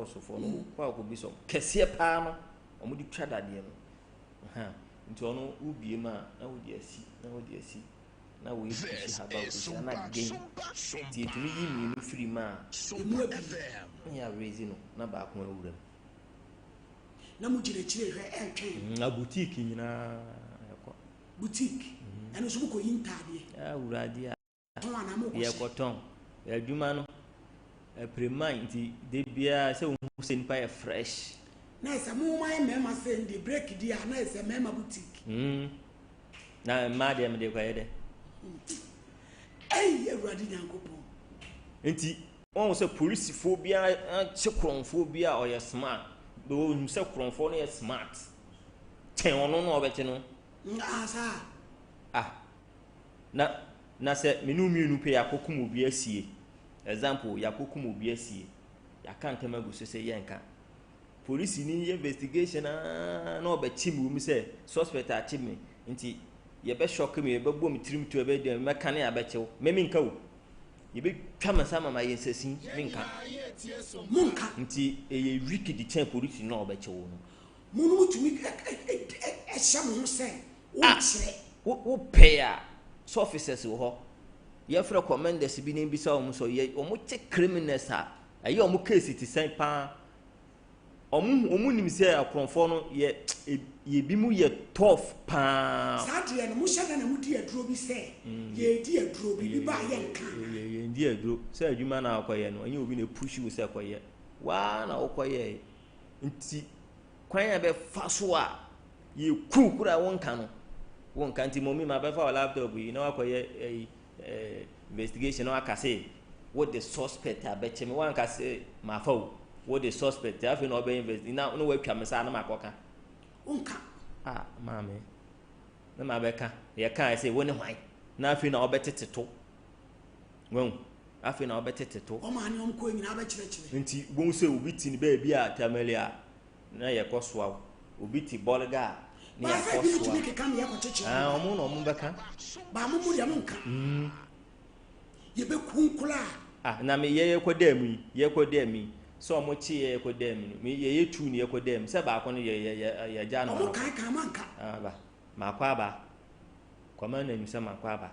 cross for no kwa ko bi so kese pa no omo di twa dade no ha nti ono ubie ma na wo di asi na wo yi haba ko na gen ti etumi yi mi no free ma Sompafm ya raise no na ba ko awura na mu jire chire hwe etwen na boutique nyina yakọ boutique eno so ko yintade awurade a ton ana mo ko ye ko ton adwuma no prema nti de bia se wo se nipa ye fresh na ese mo mai mema se ndi break dia na ese mema boutique na ma de me de kwa ye de awurade nyankopon nti on se police phobia chekronfo bia o ye smart do him se kronfo no ye smart ten ono no obete no sa na se menu mienu pe yakokum obi asie example yakokum obi asie yakanta maguso se yenka police ni investigation na obeti mu se suspect achi me nti ye be shock me ye be bom tirim to be dem meka na abechew memi nka wo ye be twama sama ma yensasin minka munka nti eye wiki di chen police na obechew no munu mutumi ehya mo se wo kire wo pay a so officers wo ho ye fra commanders bi ni bi sa omo so ye omo che criminals a aye omo case ti sen pa omo nim se akronfo no ye bi mu ye tough pa sadie no mo hye na mo di aduro bi se ye di aduro bi ba ye nka ye di aduro se adwuma na akoye no anye obi na push you se akoye wa na akoye nti kwan ya be fa so a ye kura wonka no wonka nti momi ma be fa laptop yi na akoye investigation no akase what the suspect abeche me wan kase ma fa what the suspect afi no be invest na no wa twa me sa na makoka unka mame na ma be ka ye kan say woni hwan na afi na obeteteto won afi na obeteteto o ma ni om ko nyina abekirekire nti won say obi ti ni ba bia tamale a na ye kosoa obi ti bolga ni ya kosoa omo no omo beka ba mo mu ya mo nka ye be kunkula na me ye kodam so omo chi ye kodam me ye tu ni ye kodam se ba ko no ye ja no omo kan manka ba makwa ba koma na nyusa makwa ba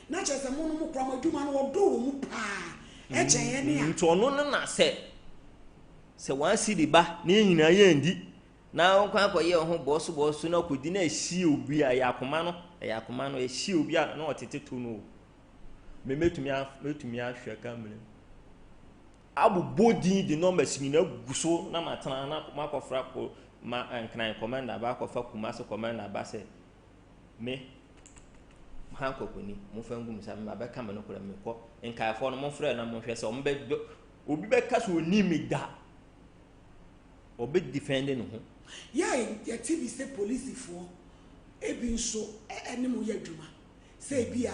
na chese mo no mo kra maduma no wodo wo mu pa eche ye ne a nto no na se wan si di ba na nyina ye ndi na kwa akoye ho boss na kodi na ehie obi a yakoma no ehie obi a na otete to no metumi ahwe kamre abu body the numbers mi na guso na matana na makofra ko ma nkran commander ba kofa kumase commander ba se me hankokoni mo fa ngum sa me ba ka me no kora me ko nkaafo no mo frɛ na mo hwɛ se o mbe obi be ka so oni me da obi defend no ho ya TV say police for ebi nso ene mo yadwuma say bia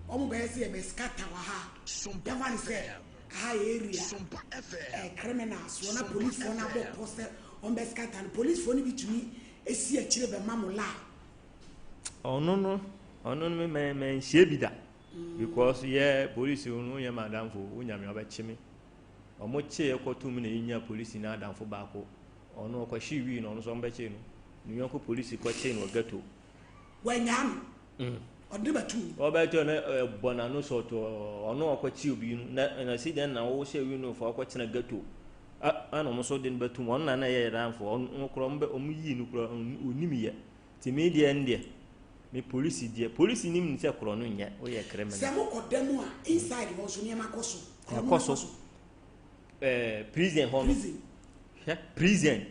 omo be say be scatter wa ha Sompafm say ha area Sompafm criminals wona police for na bo poster on be scatter and police for ni bitumi esi akire be mamola ono me hie bi da because yeah police no ye madam for unyame obechimi omo che ekotum na yinya police na adam for baako ono ko shiwi no so mbeche no ni yonko police ko che no gato wanyam ode batu obeto na bona no so to ono ko chi obi na si den na wo she wi no for ko chena gato ana mo so den batu won na ye ran for ono kro mbe omu yi no kro onimi ye ti media ndie me police nim ni se kro no nya o ye criminal se mo kodemu a inside wo so ni makoso prison hono prison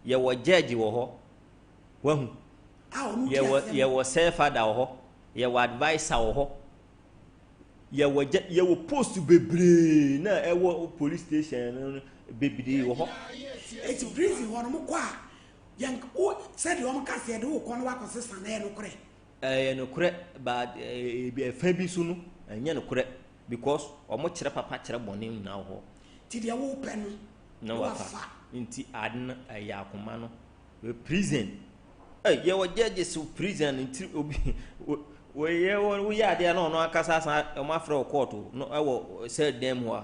ye wo judge wo ho wahu ye wo self father wo ho ye wo advisor wo ho ye wo post bebre na e wo police station bebre wo ho it's prison hono mo kwa yang o said you am ka se de wo kono wa konsesa na e no kre but e fa bi su no enye no kre because omo kire papa kire bone na wo ho ti de wo pe no wafa nti adna yakoma no we prison ye wo judge so prison nti obi we ya de na no akasa o ma fra court no e wo said dem ho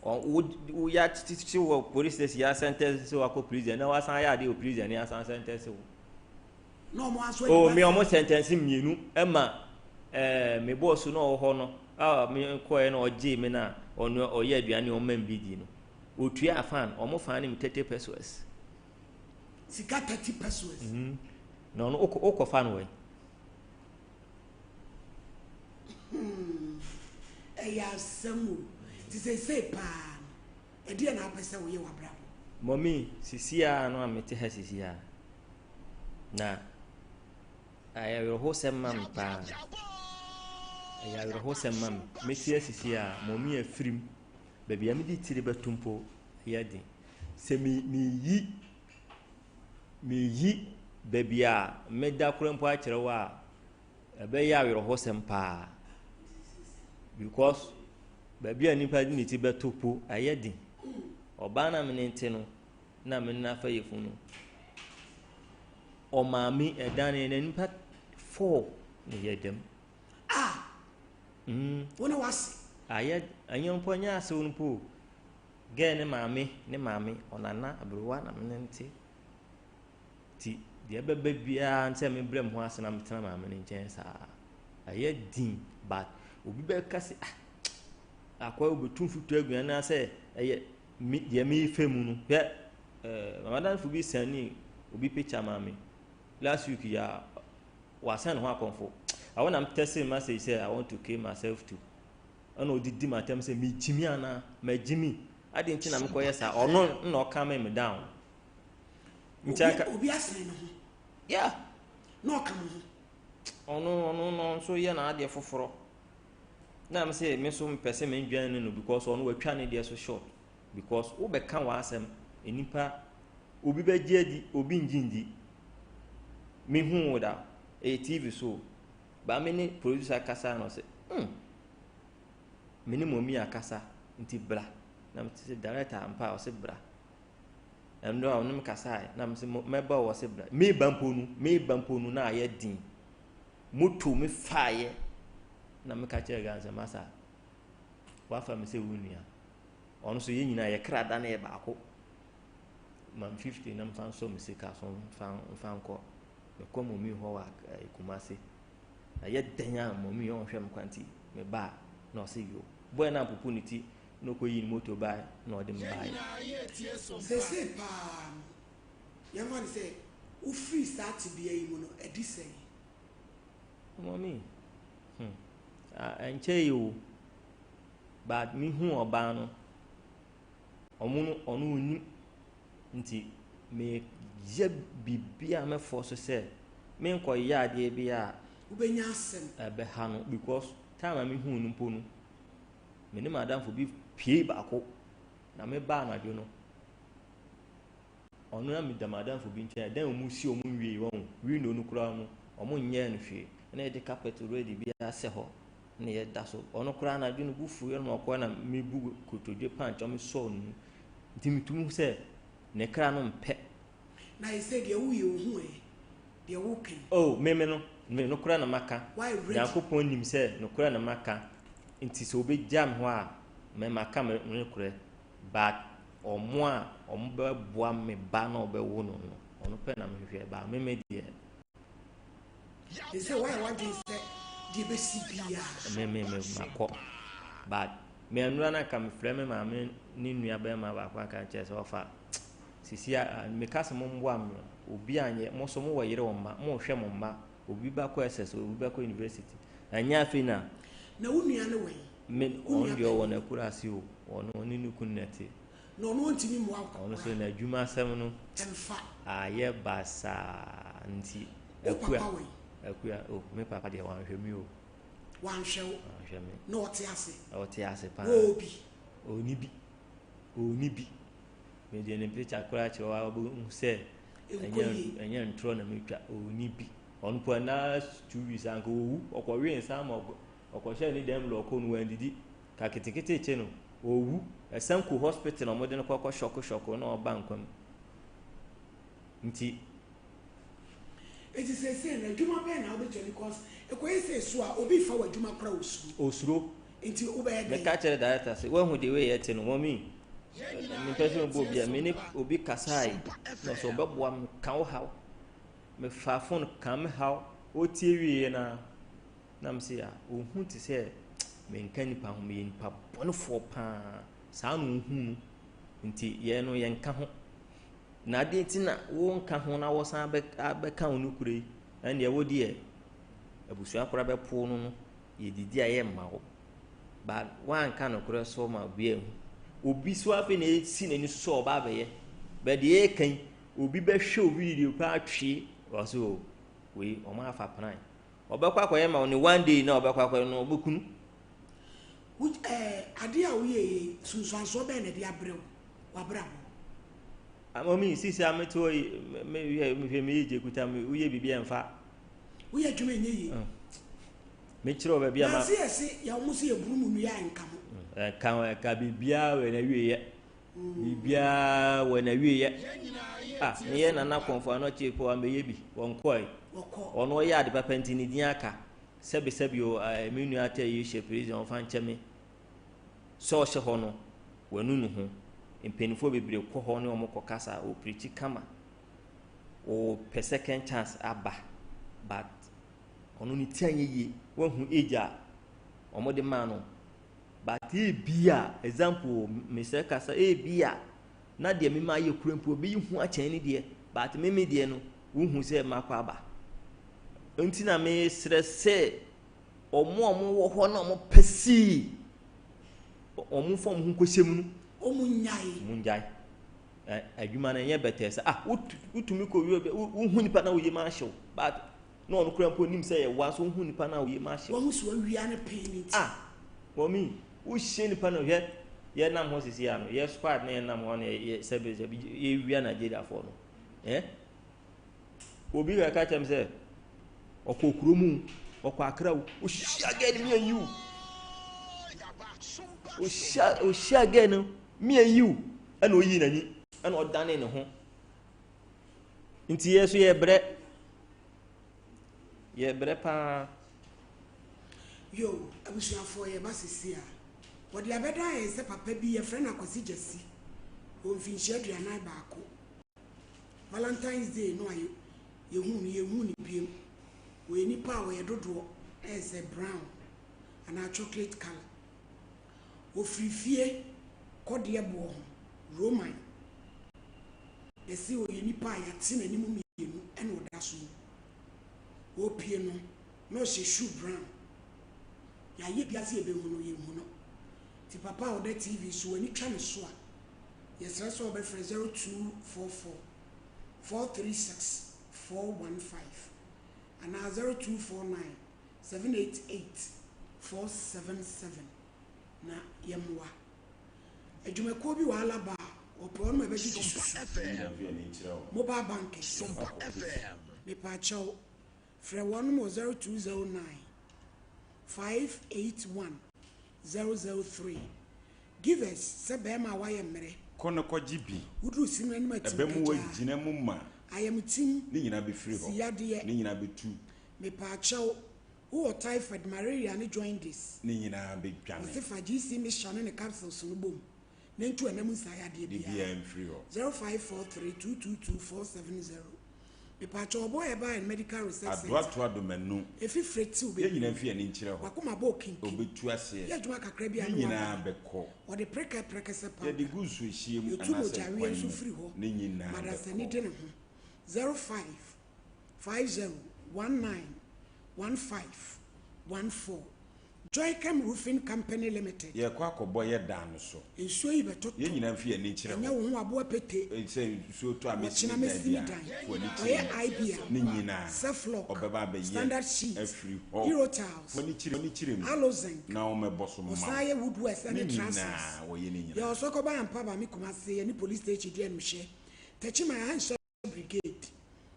wo ya titi wo police station ya sentence so akọ prison na wa san ya de o prison ya san sentence wo no mo aso o me omo sentence mienu e ma me boss no ho no me ko e na oje me na ono oye aduane o man bidi no otua afan omo fan ni 30 pesos sika 30 pesos no no o fan we ya samu ti say pa e dia na apese wo ye wa bra mommy sisia no amete ha sisia na ayawro ho semam pa ayawro ho semam metia sisia mommy afirim baby amedi tire batumpo yadi se mi yi baby a meda krompo a kire wa ebe yawro ho sempa because baby anipa di niti betopo ayadi oba na menente no na menna fa yefunu o maami edane na nipa 4 ne yedem wona wasi ayed anyompo nya ase wonpo ge ne maami onana abruwa na menente ti de bebe bia nse me brem ho ase na metena maami ne nchen sa ayedin but obi be kase akwa obetum futu aguan na se eye de me femu no be Ramadan fu bi sani obi picture maami last week ya wasan ho akonfo I want am testing message say I want to kill myself too ana odidi matem say me jimi ana ma jimi ade nti na me koye sa ono na o calm me down nchaka obi asen no yeah no kam ho ono so ye na ade foforo na am say me so mpese me ndwan no because ono watwa ne de so short because wo be kan wa asem enipa obi be giadi obi njindi me hu da e TV so ba me ni producer kasa no say me ni momi akasa nti bra na me say director ampa o say bra endo a onum kasa na me say me ba o say bra me bamponu na aye din moto me faaye na me ka kire ganse masa wa fa me say wunua ono so ye nyina ye krada na ye baako man 50 na mfan so me sika so mfan ko me ko momi ho wa Kumase aye danya momi yo hwem kwanti me ba na o say yo boy na opportunity no ko yin moto ba na o de me ba se pa yamani say u free start bi ayi mu no edi say momi enche yo but mi hu oba no onu oni nti me ye bibia me force say me nko ya de bia ubenya asem ebe ha no because time me hu no mpo no me ne madam fo bi pie baako na me ba na do no onu na me da madam fo bi nche dan mu si omu wie won wi no kura no omu nye no hwe na de carpet ready bia se ho na ye da so onu kura na do no bufu ye no ko na me bu kotodwe panch o me so no ntimitum se ne kra no mpe na you said you hu de wo kan me no kra na maka yakopon nim se no kra na maka nti se obe jam ho a me maka me no kra but omo a omo be boa me ba na obe wo no ono pe na me hwehwe ba me de they say why want to say the bcp me mako but me anura na kam frame ma me ni nua ba ma ba kwa kan chese ofa sisia me kase mo mbo am obi anye mo so mo wayire wo ma mo hwe mo ma obi ba ko SS obi ba ko university anya afi na wo nua ne we me on dio wona kurasi o ono ni nukun neti no ntimi mo akwa ono so na adwuma asem no emfa aye basa nti akua me papa de wan hwe mi o wan hwe me no ote ase pa oni bi me de ne picture kura che wa bu se enya ntro na me twa oni bi on po na 2 weeks anko owu okwowe nsam okwohye ni dem lo ko no wandidi ka ketekete che no owu esanku hospital no modern kwakwa shoko na oba nkwam nti it is say na djuma be na obi because e ko say so a obi fa wa djuma kra osuro Into Uber. Me catch the director say, when would the way yet in woman? Me person will be a minute will be Kasai. No, so Bob one cow how. Me far phone come how. O TV na Namsia, who to say, me canny pound me in pub 1 pa. Sound nti ye no ye nka ho na de ntina wo nka ho na wo san abeka wo nukure na ye wodi e abusua akora be po no ye didi aye mma ho ba wan ka no kure so ma bia hu obi so afi na esi na ni so oba be ye be de e kan obi be hwe obi de pa atwe wo so we o ma afa plan obekwa akoye ma oni one day na obekwa akoye no obekunu which ade a wo ye sunsuanso be na de abrew wabra amomi sisi ameto me je kuta me uye bibia mfa uye dwuma enye me kiro ba bia ma na se ya wo se eburu mu nua enka mo ka bibia we na wiye bibia we na wiye me ye na konfo ano chepo ameye bi wonkoi ono ya de papenti ni din aka sebi o me nua ata yi she prison fa ncheme so she ho no wanu nu ho mpenifo bebre kɔ hɔ ne ɔmo kɔkasa o preach kama o per second chance aba but ɔno ne tianye yi wahu eja ɔmo de ma no but bia example Mr. Kasa bia na de me ma ye kurampo obi hu akyɛn ne de but me de no wo hu sɛ makɔ aba enti na me srɛ sɛ ɔmo wɔ hɔ na ɔmo pɛsi ɔmo fɔm hu kɔhyɛm no munjai adwuma na ye better say utumi ko hu nipa na woye ma hyew but no no kura mpo nim say ye wa so hu nipa na woye ma hyew wo so awia na pain mommy wo hye nipa na ye nam ho sisi ya no ye squad na ye nam ho na ye sebe ye wia Nigeria for no obi ga ka chem say okokuro mu okwa wo hye again me and you wo hye again no me and you and oyi nani and odane ne ho nti yeso ye bre pa yo abusuafo ye basisi a wodi abeda ye se papa bi ye frɛ na kwasi jesi o finhye aduanan baako Valentine's Day no ayo ye hu ni biem we nipa a we dodo as a brown and a chocolate color o frifie kodie bo Roman the see o ye nipa ya ti na nimu mienu ene oda so o pie no she shoe brown ya ye bia se ebe hu no ye hu no ti papa o da TV so ani twa ne so a yes so be 0244 436 415 and 0249 788 477 na yemwa ejumeko bi wala ba opo no be ji Sompafm mobile banking Sompafm me pa chaw frɛ one mo 0209 581 003 give us se be ma wa ye mere kono ko jibi udru simra ni mati ebe mu wajina mu ma ayam tim ni nyina be free ho ni nyina be tu me pa chaw who typhoid malaria ni join this ni nyina be dwane se fa GC me shane ne capsules no bom na ntu anam nsaya de bia free ho 0543222470 me pa chaw boy e by medical research adwato adomanu efi freti obi ye nyina fi ani nkire ho wakoma ba okinki obetu ase ye dwuma kakra bia ni nyina be ko o de preka se pa ye de gusu ehie mu anase kwa nso free ho ni nyina madasa ni de ne ho 0550191514 Joycam Roofing Company Limited. Ye kwa kobo ye dan so. Ensuo yi beto. Ye nyina mfi ani kire ho. Anya wo ho abo apete. Se so to amesi dan. Oye IBA. Ni nyina. Self-lock. Obeba be ye. Standard sheet. Every ho. Euro tiles. Oni kire mu. Alozen. Na o meboso ma. Osaye woodworks and transfers. Na wo ye ni nyina. Ye osoko ba ampa ba mi kuma se ni police station die no hye. Techima Hansha Brigade.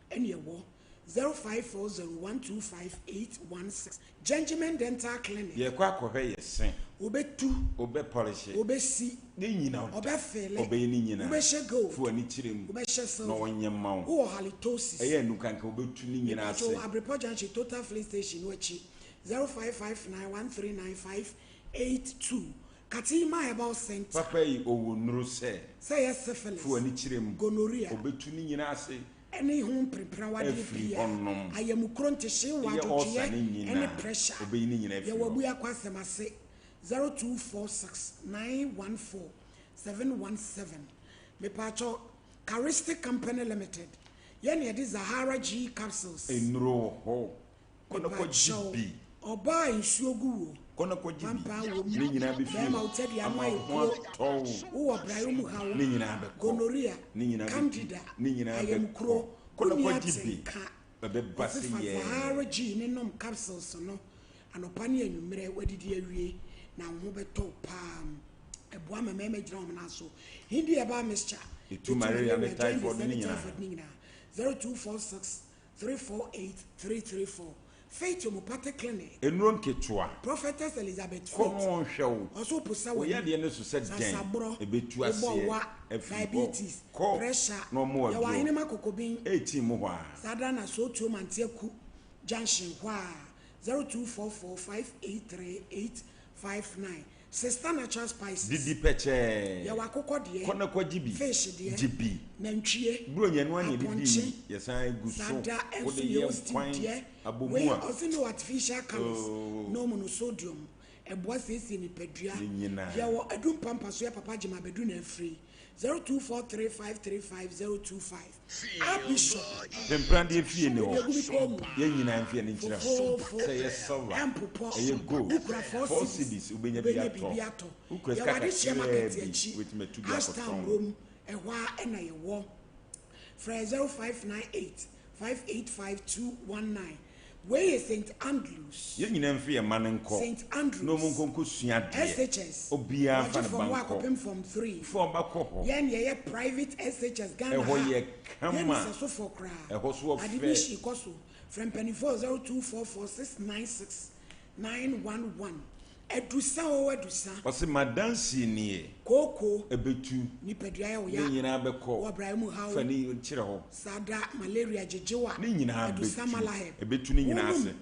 Ene wo 0540125816 Gentleman Dental Clinic. Ye kwa kohwe ye sen. Obetu. Obe polish. Obesi. Ni nyina. Obefele. Obe ni nyina. Obehye go. Fu ani chirem. Obehye so. No wonye ma wo. Wo halitosis. Eye nukanka obetu ni nyina ase. So Abrepo Junction Total Fleet Station wachi 05591395 82 Katima Herbal Center. Papa yi owo nuru se. Say yes syphilis. Fu ani chirem. Gonorrhea. Obetu ni nyina ase. Any home prepare what you I am crontish what to any pressure. Obey ni nyina Ya wabuya kwa semase 0246 914 717. Me pacho Charistic Company Limited. Yeni edi Zahara G capsules. Enro ho. Kono ko GB. Oba insuogu. Kono ko GB. Ni nyina be fi. Bema utedi ama iko. Uwa Brahim Hawo. Ni nyina be ko. Gonorrhea. Ni nyina be. Candida. Ni nyina be ko. Kono ko GB. Bebe basi ye. Zahara G ne nom capsules no. Anopa ne anwumre wadidi awie na ho beto pam. Eboa meme gyina ho na so. Hindi aba mixture. Itu malaria and typhoid ni 0246 348 334. Faith Omopate Clinic. Enro nketua. Prophetess Elizabeth Kono hwew. Also pusa wo ya de ne so se den. Ebetu ase. Diabetes, pressure. No more. Ya wa hinema kokobin. 18 mo hwa. Sada na so tuo manteku junction hwa 0244583859. Sister Natural Spices. Didi peche. Ya wakoko de. Kono kwa jibi. Fish de. Jibi. Nantwie. Bro nyanu anye didi. Yesan egu so. Wo de ye kwan abomu we a. also no artificial colors. No monosodium. Eboa sesi ni pedua. Ya wo adum pampa so ya papa jima bedu na free. 0243535025. Bishop. Temprandi fie ne ho. Ye nyina fie ne nkyira. Say yes so. Ye go. 4 cities ubenya bi ato. Ukres kaka with me to be akoton. Ehwa na ye wo. Fra 0598 585219. Where is St. Andrews? Ye nyina fie manenko. St. Andrews. No mon konko sua de. SHS. Obia fa na banko. From 3. For bako. Yen ye private SHS Ghana. Eho ye kama. So for cry. Eho so of Adibishi koso. From 2402446911. Edusa o edusa. Wase madansi ni Koko ebetu ni pedua ya oya. Ni nyina beko. Wo Brahim Hawo. Fani nkyire ho. Sada malaria jejewa. Ni nyina edusa malaheb. Ebetu ni nyina ase.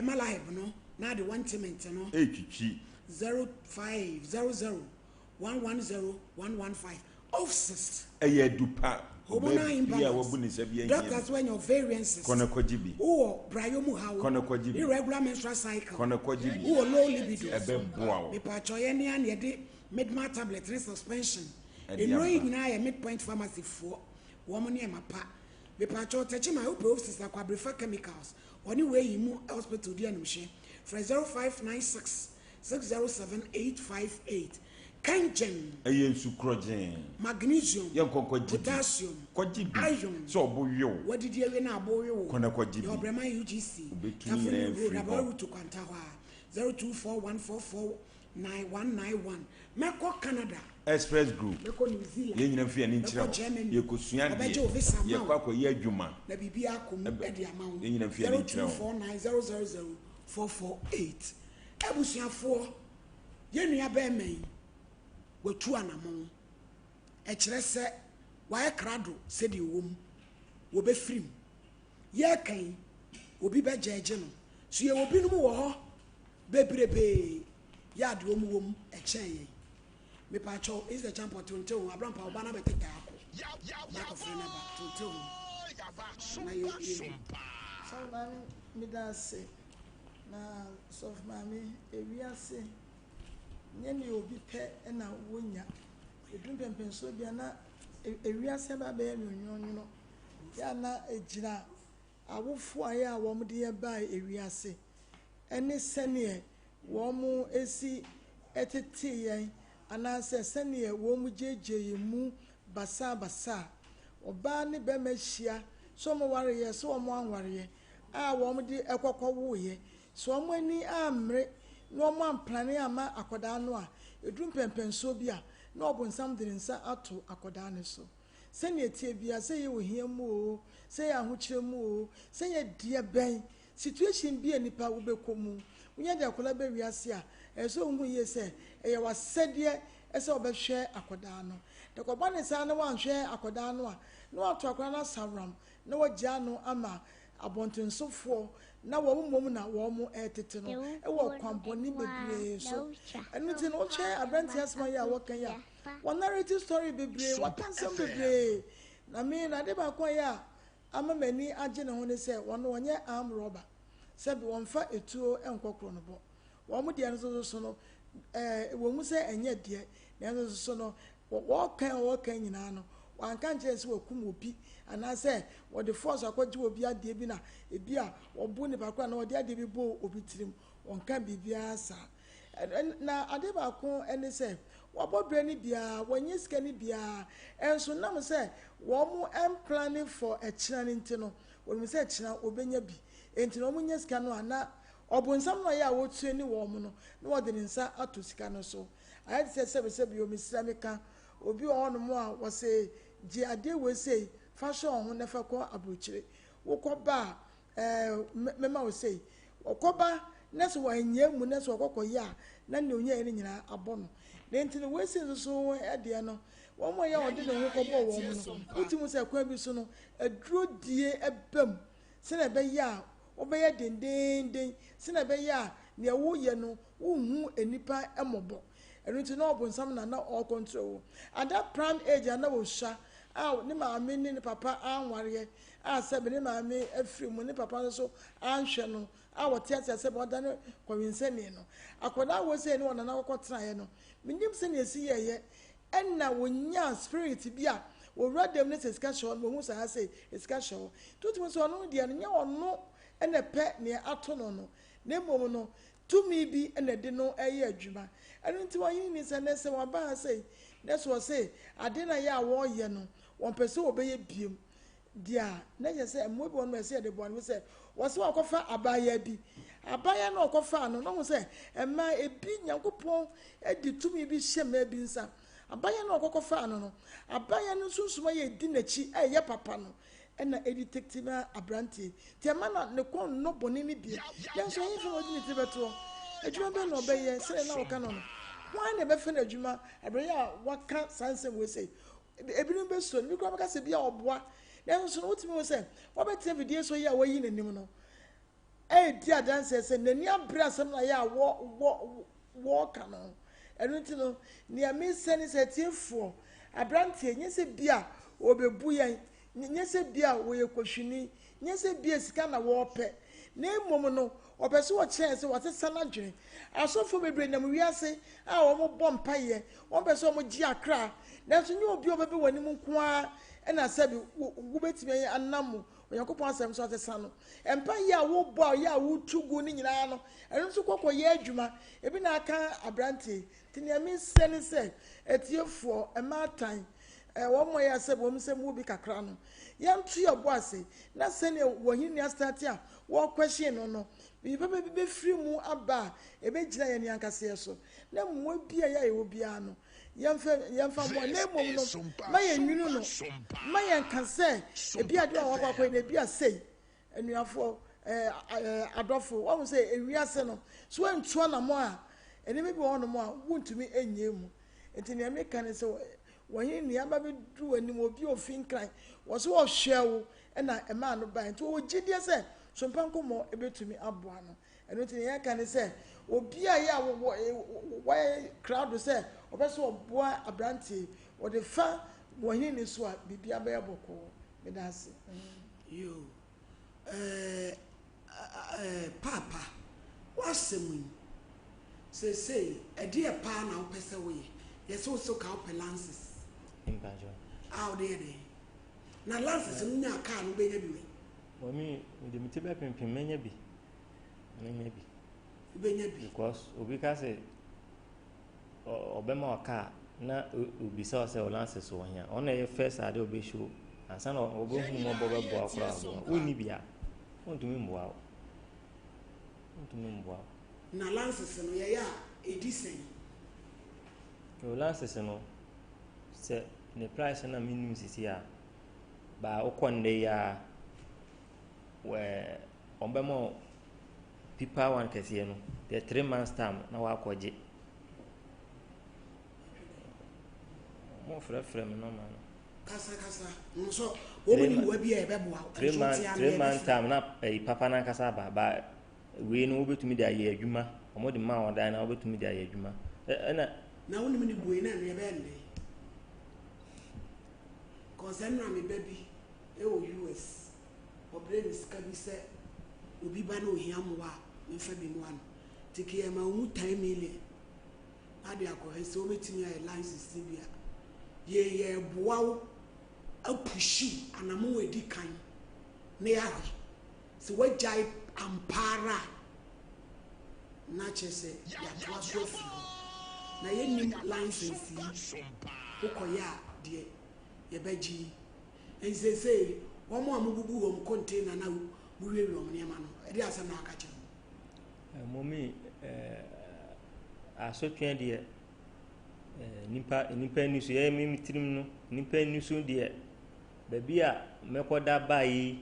Malaheb no. Na the one cement no. Ekiki 0500110115. Offsist. Eye dupa. Hormonal imbalance. Doctors when your variances. Kono kwajibi. Or Brahim Hawo. Kono kwajibi. Irregular menstrual cycle. Kono kwajibi. Or low libido. Ebe boa wo. Me pacho ye ni an ye de midma tablet and suspension. Enroy na ye midpoint pharmacy for woman ye mapa. Me pacho techi my hope sister kwa prefer chemicals. Oni way you mu hospital di anumhye. For 0596 607858. Kangen. Ayen sukrogen. Magnesium. Potassium. Potassium. Iron. So boyo. What did you na boyo? Kono kwajibi. Your Brahma UGC. Between road about to Kantawa. 0241449191. Meko Canada. Express Group. Meko New Zealand. Ye nyina fie ni nkyira. Ye kosua de. Ye kwakọ ye adwuma. Na bibia akom e de amount. Ye nyina fie ni nkyira. 0249000448. Ebusuafo. Ye nua ba emen. Watu anamon. E kire se wa ye krado se de wom. Wo be frim. Ye kan obi be jeje no. So ye obi no wo ho. Bebrebe. Ya de wom e chen. Me pacho is the champion to Abraham pa obana be tete ako. Ya ko frena ba to na yo so na mi da se na sof mami ewiase nye ni obi pe na wonya edun pempenso bia na ewiase ba be nyonyo ya na ejira awofo aye a wo de ye ba ewiase ene sene wo mu esi etete yen anase sene wo mu jeje mu basa oba ne be mahia so mo wareye so mo anwareye a wo mo de ekokọ woye so mo ani amre no mo amplane ama akoda no a edum pempenso bia na obonsam de nsa ato akoda ne so sene etie bia se ye ohia mu o se ye ahokyere mu o se ye die ben situation bia nipa wo bekomu unya de akola be wiase a eso hu ye se eye wasede ese obehwe akoda no de ko bane sa na wanhwe akoda no a na wato akoda na saram na wagya no ama abontinsofo na wo mom na wo mo etete no e wo kwamboni bebre so enu ti no che abranti asma ya wo kan ya wo narrative story bebre wo kan sem bebre na me na de ba kon ya ama mani age ne ho ne se wo no wonye arm robber se bi won fa etuo enkokro no bo wo mo de no so no wo mu se enye de na so no wo kan nyina no wan kan je se wo kum obi ana se wo de force akwaji obi ade bi na ebi a wo bu ne bakwa na wo de ade bi bo obi tirim won kan bibia sa na ade ba ko ene se wo bobre ni bia wonye sika ni bia enso nam se wo mu planning for a china ntino wo mu se china obenya bi entino mu nya sika no ana obonsam no ya wo tue ni wo mu no na wo de nsa ato sika no so ayi se bi o misira meka obi o no mu a wo se ji ade we sei fashion ho na fa ko abrochire wo ko ba mema wo sei wo ko ba na so wanye mu na so kokko ya na ne onya ni nyina abono na ntine we sei so ade no wo mo ya ode ne ho ko bo wo mu no utimu se kwa bi so no aduro die ebam se na be ya obeye dendenden se na be ya ne wo ye no wo hu enipa emobo enti na obonsam na all control at that prime age na wo sha ni maame ni papa anware sebe ni maame afiri mu ni papa so anhwe no wote ase sebe odane kwenseni no akoda wo se ni wona na kokotena ye no minim se na esi ye enna wonya spirit bi a wo radem ne discussion wo hu sa say discussion tutu so no de no nya ono ene pe ne ato no no na mom no tumi bi ene de no eye adwuma enu nti wo yin ni se na se wa ba say that's what say ade na ya wo ye no won pese obeye biem dia na je say mobi won me say de bon we say wo se wakofa abaya bi abaya na okofa no no say ema ebi nyankopon edi tumi bi hyema bi nsa abaya na okofa no no abaya no sunsuma ye di nachi ye papa no na edi detective abranti ti ma na ne kon no boni ni bi ya so yin fo odi ni tibeto adwuma be no obeye say na oka no why na be fe na adwuma abaya waka sansem we say ebinu be so ni kwa se bia oboa na so no timi we say wo be tell video so ya wayi nanim no di adanse se nani abra sam na ya wo ka no enu ti no ni ami seni se tiefo abrantie nye se bia obebu yan nye se bia wo ye kohwini nye se bia sika na wo pe na emom no obese wo kire se wote sana dwene asofo bebre nam wiase a wo mo bompa ye wo bese wo mo gi akra na so nye obi obebe wani mu nkoa na sabi wo betime anam Yakopon asem so atesa no empa ye a wo bo ye a wo tugu ni nyina no enu so kokko ye adwuma ebi na aka abranti tini ami sene se etiefo ematan wo mo ya se bo msem wo bi kakra no yantu ye bo ase na sene wo hini start a wo question no bi be free mu aba ebe gina ye ni ankase so na mo bia ya ye wo bia no yamfa mo na mom no maye nwunu no maye nkase ebi ade a wakwa na ebi asei enuafo adofo wo say ewiase no so entuo na mo a ene me bi wo no mo a wuntumi enye mu enti ne me kan se wohin ni aba be du anim obi ofin kran wo so wo hwewo na ema no ba enti wo gidie se Sompa Nkomo ebetumi aboa no eno enti ne kan se obi a ya wo crowd say obeso oboa abranti o de fa wohin ni so a bibia ba yaboko me da ase yo papa wasemu say e de pa na opese we yeso so ka opelances imbajo out there na lances mu nya ka no be nya bi we me de mitibe pempem menya bi because obi ka say obema waka na obi sa say lances so hia ona ye first ade obi show ansa na obo hu mo bobo bo akura oni bia ontumi mboa na lances no ye ya edisen o lances no se ne price na minimum sisi a ba okonde ya we ombemo pipa one kese no the 3 months time na wa kwaje mo frɛ me no man kasa nso woni mu abi e beboa 3 months time na papa na kasa ba we no obetumi de aye adwuma omo de ma odan na obetumi de aye adwuma na woni ni buwe na ne be nne concern na me baby e o US obre ni ska bi se obi ba na ohia mowa mfa bi mu an tiki e ma omu 10 million ade akọ se obetumi aye license bia ye boawo apushi anamu edi kan ne yawe se wajai ampara na chese ya twaso fi na ye nim license ukoya de ye baji ensese wo mo amugugu wo container na buwewe wo ne ma no e de asa na aka che momi asotwe de nipa nisu ye mi tirim no nipa nisu de baby a mekoda bayi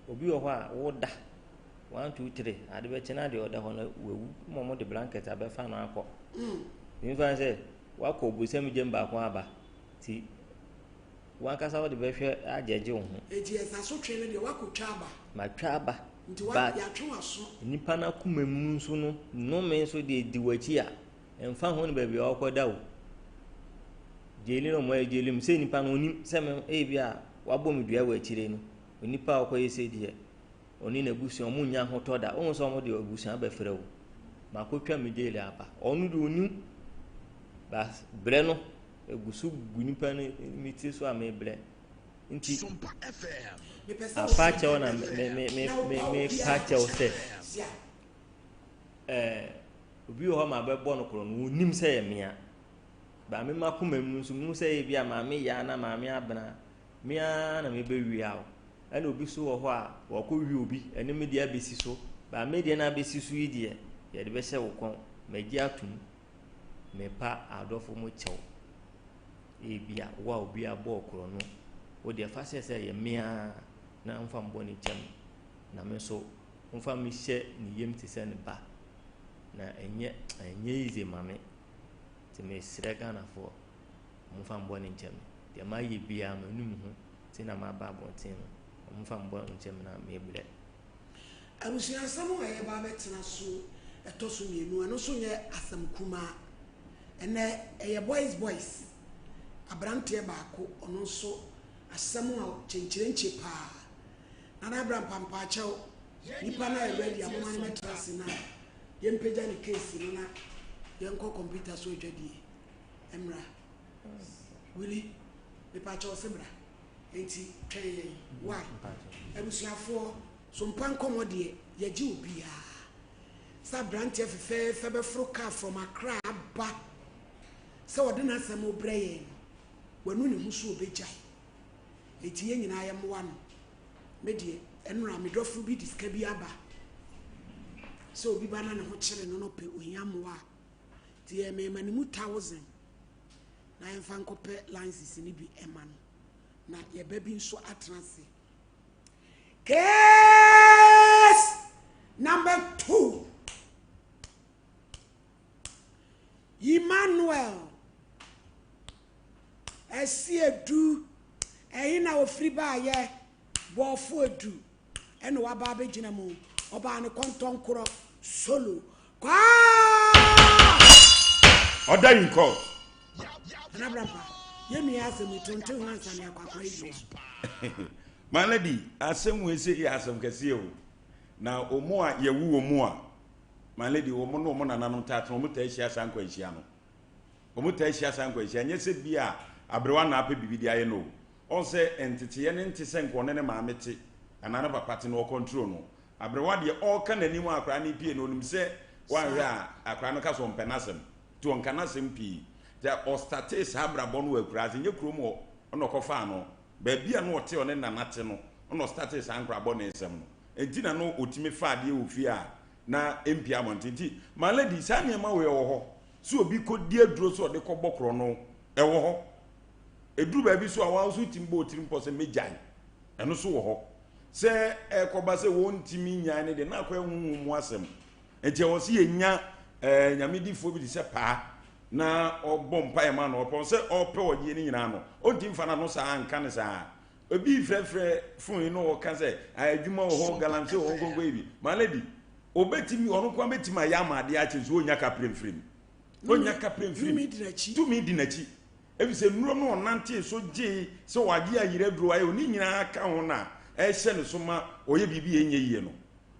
obi wo ho a woda 1 2 3 ade be chena de oda ho na wewu momo de blanket abefa no akọ ni fa se wa ko busem jemba ko aba ti wan kasa wo de be hwe ajeje wo ho eji esa so twe ne de wa ko twa aba ma twa aba nti wa ya twe aso nipa na kuma mu nso no me nso de di wachi a emfa ho ne baby okoda wo jeli no mo jeli m se nipa no onim se me bia wabom dua wa chire no onipa akoye se die oni na busu omu nya ho toda o so mo de busu abafre wo makotwa me jeli aba onu de onim bas bre no egusu gunipa no miti so ame bre nti Sompafm apa che ona me pache o se obi ho ma bebo no kro no onim se ye mea ba me makoma mu nso mu se bia ma me ya na ma me abna mea na me be wia o ana obi so wo ho a wo ko wi obi ene me dia besi so ba me dia na besi so yi die ye de be hye wo kon magi atum me pa adofo mo chew bia wa obi abo okro no wo de fa se ye mea na mfa mbo ni chem na me so mfa me hye ni yem ti se ne ba na enye ize mame ti me srega na fo mfa mbo ni chem de ma ye bia manum ho ti na ma ba bontin no mfa mbo ni chem na me ble abusia samu ye ba betena so etoso mienu ano so nye asam kuma ene eye boys abrante baako ono so asamu a chenchirenche pa na abram pampa chew nipa na e ready amama ne metrasi na yempeja ni case no na yenko computer so dwadie emra wili me pa chew sebra enti twen why abusuafo Sompa Nkomo de yaji obia sa branch fe be froka from Accra ba se odena asem obreye wanu ne husu obejai eti yenyina ayemwa no me de enura me dofo bi diska bi aba so obi bana ne ho kire no pe oyamwa ti e me mani mu 1000 na emfa nkope license ni bi ema no na ye ba bi nso atranse case number 2 Emmanuel Esiedu ehina ofiri ba ye bofo edu ene wa ba begina mu oba ne kontonkoro solo kwa Order in court. na brapa ye mi asem tonto hansa ne akwakwa yi My lady, asem we say asem kese o. Na omo a ye wu omo a. My lady, omo no omo nananom tato omo ta ehia sankwa ehia no. Omo ta ehia sankwa ehia nye se bia abrewa na ape bibidi aye no. On se entity ye ne ntise nkone ne maamete. Anana papa te no control no. Abrewa de all kan anim akra ne pie no nim se wanhwe a akra no ka so mpenasem. To onkanasem pi. Ja o starte sabra bonu akra nye krom o no kofa no. Baby a no wote one nanate no no start sankra bo ne nsem no enti na no otimi faade ofi a na empia amontinti my lady sane ma we wo ho so obi kodi aduro so de kobokro no e wo ho eduru ba bi so a wan so timbo otirimpo se mejai eno so wo ho se e koba se won timi nyan ne de na kwa hu mu asem enti wo se yenya nyamedifo bi de se pa na obom pa e ma no opon se ope oye ni nyina no ontim fa na no sa anka ne sa obi frefre fun no ka se adwuma ho galamse ho gongo ebi ma lady obetimi onu kwa betima ya ma de a chezo onya ka premfrem onya ka premfrem tu mi di nachi ebi se nuro no onante so je se wage ayire duro aye oni nyina ka ho na e hye ne so ma oye bibi enye yie no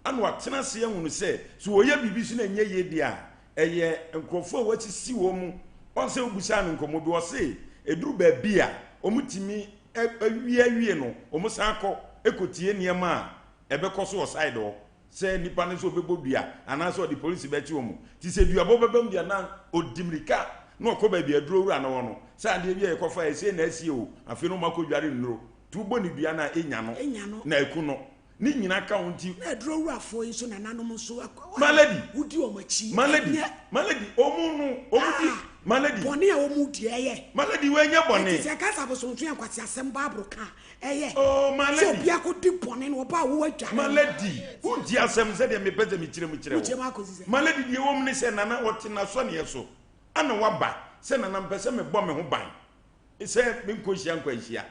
anu atena se ehunu se so oye bibi so na enye yie dia eye nkrofo wachi si wo mu on se obusa no nkomo bi wo se eduru ba bia omutimi awie no omusan akọ ekotie niema a ebekoso side o se nipa ne so obebodua ana so the police be chi wo mu ti se dua bobebam dia na odimrika no okoba bia duro wura na wo no se ade bia ekofa e se na asie o afi no makodware nnuro tubo ni dua na enya no na eku no ni nyina ka wonti na duro wura fo yin so na nanom so malady wudi o machi malady omunu malady boni a omudi eye malady we nya boni ti se ka sa bo so ntu yankwati asem babro ka eye oh malady so bia ko di boni no ba wo adwa malady wudi asem se de me pese mi kire wo malady die wo mni se nana wote na so ne yeso ana waba se nana mpese me bɔ me ho ban se me nkohia nkwahia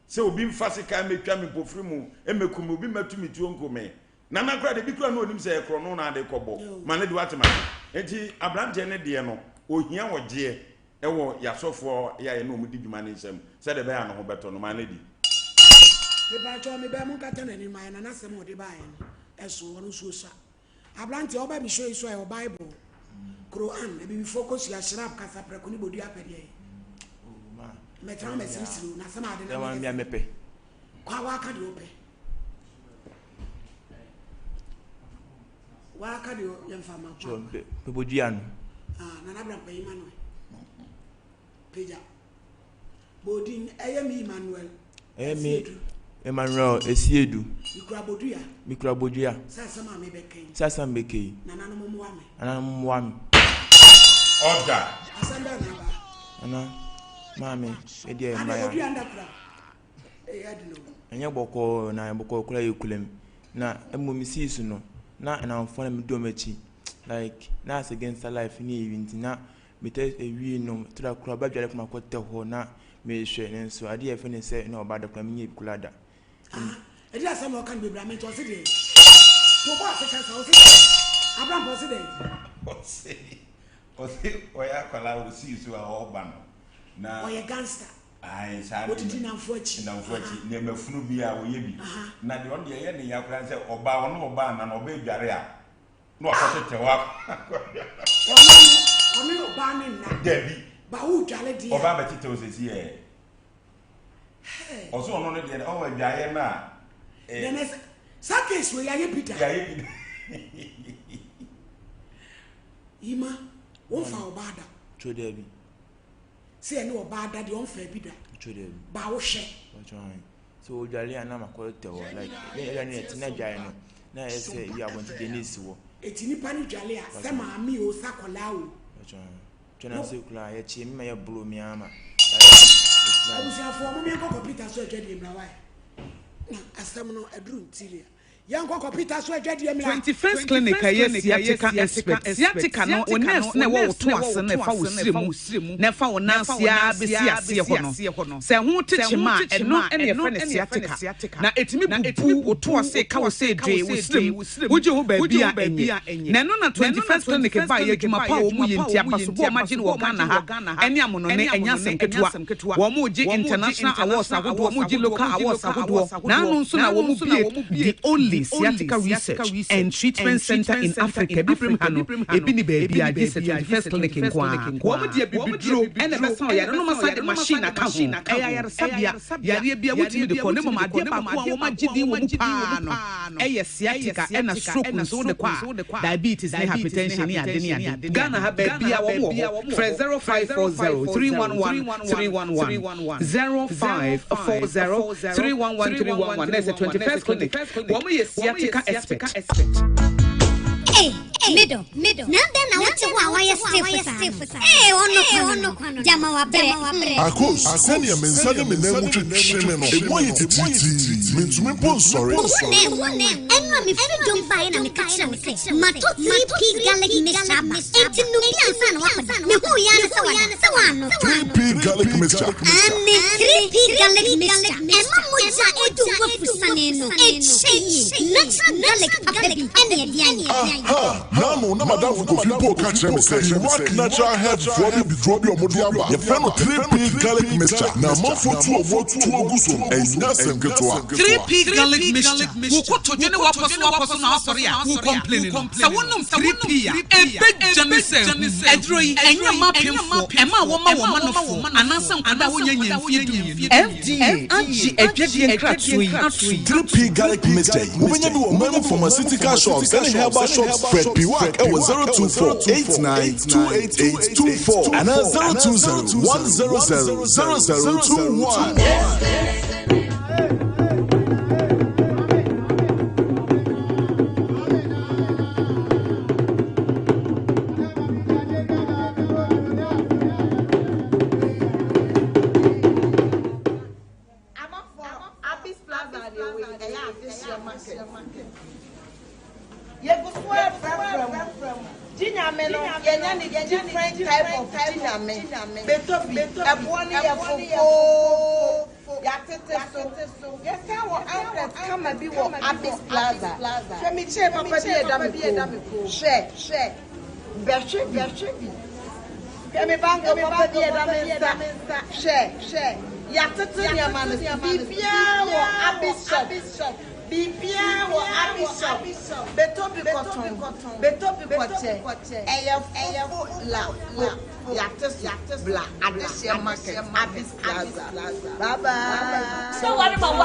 se obi mfase ka metwa me pofiri mu emekum obi matumi tuo nkome nana kra de bi kra no onim se ekro no na de kɔbɔ malady watema enti abrante ne de no ohia wogye ewo yasofo ya ye no mu di dwuma ne nsem se de be ya no ho beto no malady me ba cho me be mun ka tana ni mai na nasem o de ba ye no eso wonu so sa abrante oba mi show iso e bible Quran e bi focus ya shrap kasa pre ko ni bodu apede me tra me sisiru na sama ade na me mepe kwa waka de ope waka de yemfa ma kwa pe boduan na na bra pa Emmanuel peja bodin mi Emmanuel esiedu mikra bodua sasa me bekei na nanom mo ame order asanda na ba ana mame ede ana mbaya bodua ndakra adino anya boko na boko kula yekulem na emomisi su no na na mfona me do machi like na as against life ni event na mete ewi no tra kura ba dware kuma kwete ho na me hwe ne so ade ye fene se na oba da kuma me bikula da edi asem o kan be bra me to se de to ba se kan sa o se Abraham bo se de o se oya kwala o si so a oba no na oya gangster ai sa o titi na mfoachi ne mafunu bi a oye bi na de on de ye ne yakura se oba ono oba na oba edware a no akotete wa ono oba ne na debi ba wo dwale de oba ba tete o se si e oso ono ne de o edwaye na ne sakes we ya ye Peter ima wo fa obada chodebi se ene obada de on fa bi da chodebi ba wo hwe so ojale ana makote wo like ele ni etina dwaye no na ese ya bonti denisi wo etini pani dwale a se ma mi o sakola o tona se kula ya chi mi ya blo mi ama abusia fo mo mi ko Peter so edwade mra wa na asem no aduru ntiria yanko Peter so adwade mra 21st clinic yes yatika expert yatika no ones na wo to ase na fa wo siremu na fa wo nansia besi ase ho no se ho techema eno ene ye fene yatika na etimi bubu wo to ase ka wo se dwe wo siremu woje ho ba bia enye na no na 21st clinic ba ye dwuma pa wo mu ye ntia paso bo ma gine wo Ghana ha ene amono ne enya semketua wo mu ji international awards ahodo wo mu ji local awards ahodo na anu nso na wo mu the only sciatica research and treatment center in Africa. Bibrimhano, ebini baby, I did the first clinic in Kwan. What dear Bibidro, and a person, I don't know my machine account. I Sabia, Yarabia, what you the Conemo, my dear Papa, Gidi, a sciatica and a stroke and so the qua. Diabetes and hypertension. Ghana have baby, our 0540 311 311 0540 311 311. That's the 21st clinic. Sciatica expert. Hey. middle. Now then I want to why you stiff. Eh, ono kwano. Jama wa bre. Akos, send your men send me name to shimeno. E boy titi. Mean to me pon sorry. Enwa me freedom buy na me catch me say. Mato 3p garlic mixture. Enti no bi ansa na wakoda. Me hu ya na se wano. 3p garlic mixture. Ame 3p garlic mixture. Emma moja edu wafusane no. Echi. Natural garlic papi. Ene ediani. No, madam for coffee po catch me say. You want natural head for be drop your modiaba. You friend 3p garlic mixture. Na mo for two oguso. Enya senketo. 3p garlic mixture. Wo ko to dwene waposo na asori a wo complain no. Sa wonum 3p a ebe janise edroi enya mapemfo ema wo ma no fo anansa nkoda wo nyanya mfie du FDA anji edwedie nkratoi 3p garlic mixture. Ubenya bi wo memo pharmaceutical shops and herbal shops spread piwak e 02489288824 and 02010000021. Different type of diname. Betobi, ebwani ya fofo, ya tete so. Yes, our outlet come and be what Abyss Plaza. Let me check my baby Adamico. Share. Beshi. Let me bang up my baby Adamico. Share. Ya tete yamani. Bibia or Abyss shop. Bibia or Abyss shop. Betobi cotton. Eya la. Yates bla. Adesha market. Abyss Plaza. Bye. So what about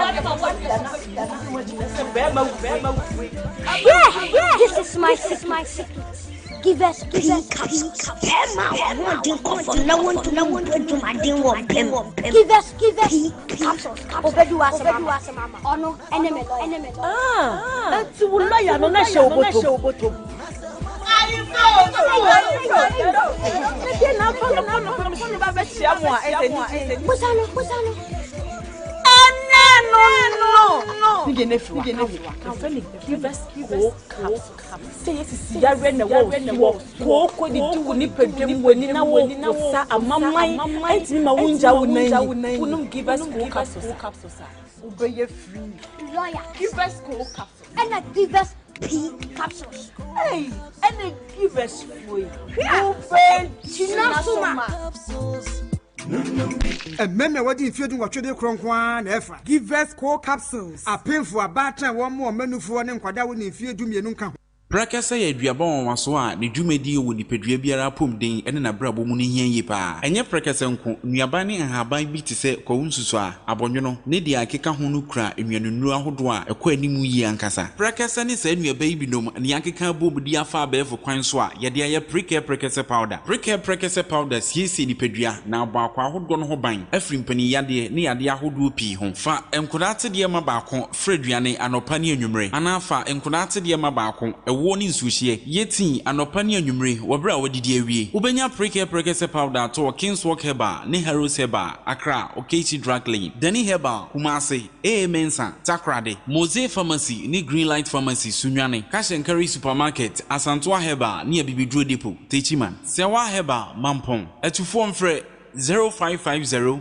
Yeah, this is my secret. Give us pink cups. Pema, one thing come from no one to my ding one pem. Give us pink capsules. Obedu mama. Ono, enemy. That's what I am not show bottom. No. Give us say yes, ya ren the wall. Ko di tu ni pedwem woni na wo sa amamai antimi ma wunja wonai. Unum give us capsules. Obey free. Lawyer, Give us capsules. and give us pink capsules. Hey, and give us free. Obey Chinasuma. And men what if you do what you do cronkwan efa. Give us core capsules. A painful a batter one more menu for an inquada when if you do me nunca. Prakasa ya duabon waso a ne dwumadi wo nipadua biara pomden ene na brabo mu ne hia yi pa enye prakasa nko nuaban ne ahaban bi te se kwawunsuso a abonwono ne dia akeka ho no kura enwanunu ahodo a ekwa animu yi ankasa prakasa ne sa nuaban bi nom ne akeka bobudi afa abefo kwan so a ye dia ye prakasa powder siesi nipadua na abakwa ahodo no ho ban afri mpani yade ne yade ahodo pi ho fa enkodate de ma baako freduane anopa ne anwumre anafa enkodate de ma baako woni nsuhie yeti anopa ne anwumre wobra wadidi awie ubenya prakasa powder to Kingswalk Herbal ne Heroes Herbal Accra Okechi Drug Lane Dani Herbal Kumase Mensa Takrade Mose Pharmacy ne Greenlight Pharmacy Sunwane Cash and Carry Supermarket Asantwa Herbal ne Bibidro Depot Techiman Sewa Herbal Mampong etufo mfre 0550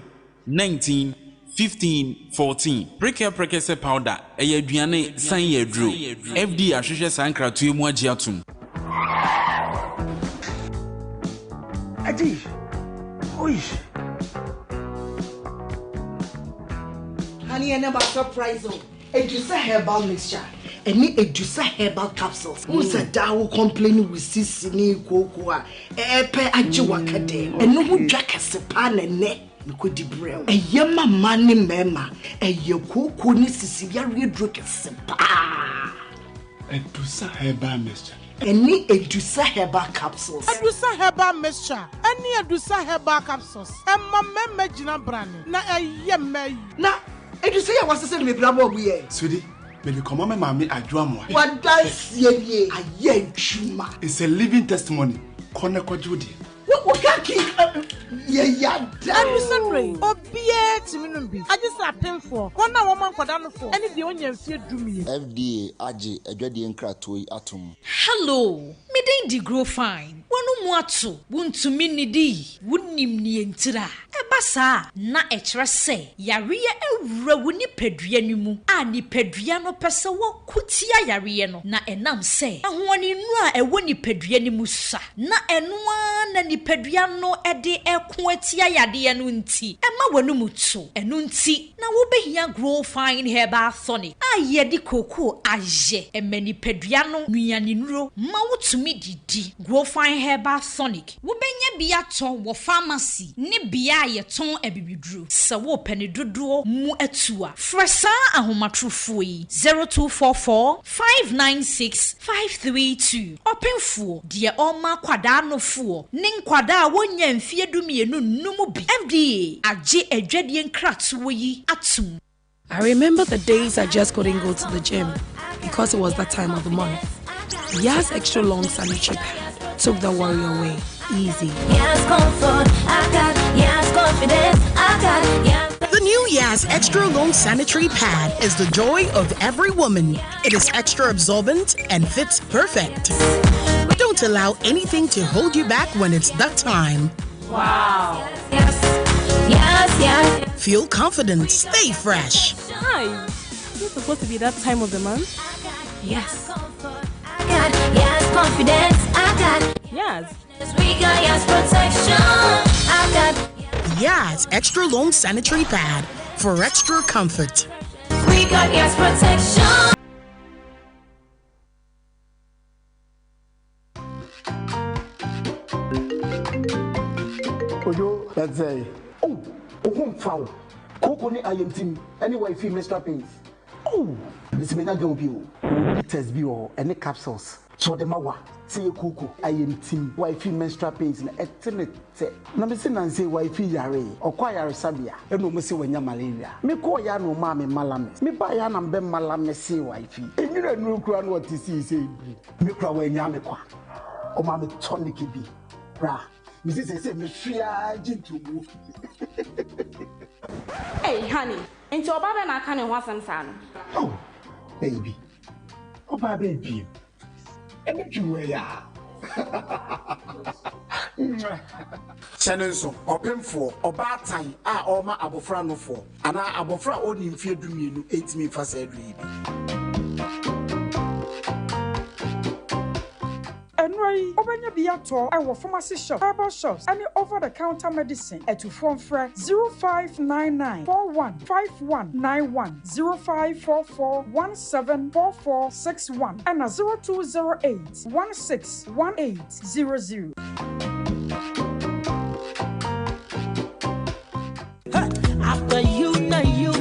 19 15-14 Prakasa powder eye aduane san ye dro FD ahwehwe sankratu emu agi atum Adi. Oi. Honey, I never surprise you. Edusa herbal mixture. Any Edusa herbal capsules. Who's a daw complaining with sisini cocoa? Epe ajiwakade. And no would jack a sepan and neck. Could brew a yama money mema, a yoko ni Sicilia redrook a sepa. Edusa herbal mixture. Any Edusa herbal capsules. Edusa herbal mixture. Any Edusa herbal capsules. And my memma Gina Brand. Na a yemme. Na Edusa was the same with Bravo. Sweetie, Me the command mama adwamo. What does ye aye chuma? It's a living testimony. Kona kwajudi. What can keep yeah I'm sorry. Obie to me numbi. I just happen for. One woman kwadano for. Any the onion fear do me. FDA aje adwade nkratoi atom. Hello. Me dey di grow fine. Wonu mu ato. Wuntumi nidi. Wunim ni entira. Eba sa na ekre se. Yare ewura woni padua nimu. A ni padua no pese wo kutia yare no. Na enam se. Ahoani nu a ewo ni padua nimu sa. Na eno na ni padua no ede eko atia yade no nti. Ema wonu muto. Eno nti na wo behia grow fine herbal tonic. A yedi koko aje. Emani padua no nuane nuro ma wotumi didi. Grow fine herbal tonic. Wo benya bia ton wo pharmacy ne bia ye ton ebibidru. Sa wo pene dodo mu atua. Fresa ahomatrofo yi 0244 596 532. Openfo de oma kwada no fo. Ne nkwada wonya mfie dumienu numu bi. FDA aje adwade nkratowo yi atum. I remember the days I just couldn't go to the gym because it was that time of the month. Yas extra long sanitary pad took the worry away. Easy. Yas comfort, I got Yas confidence, I got Yas. The new Yas extra long sanitary pad is the joy of every woman. It is extra absorbent and fits perfect. Don't allow anything to hold you back when it's that time. Wow. Yes, yes, yes. Feel confident, stay fresh. Hi. It's supposed to be that time of the month? Yes. I got Yas confidence, I got Yes. We got Yas protection, I got Yas extra long sanitary pad for extra comfort. We got Yas protection. Ojo, let's say, oh, foul. Coco ni IMT, anyway, if you menstrual pains. Oh, this may not go be test be or any capsules. So the mawa, say Coco, IMT, wifey menstrual pains, and estimate. Now, Miss Nancy, wifey yare, or choir sabia, and no mercy when ya malaria. Me call ya no mammy malamis, me buy an and ben malamesi wifey. And you don't know crown what to see, say, me cry when yamekwa, or mammy tonic be. Bra. Mrs. say me fear to move. Hey, honey. Into your baba na can want some son. Oh, baby. Oh, baby. And you ya. Shannon, open for or bad time. Or my abofra no for. And I abofra only in fear do me 8 me for said read. Enroy, Obanya Biato, I will pharmacy shop, herbal shops, any over-the-counter medicine at to phone for 0599 415191 0544 174461 and a 0208 161800. After you, na you.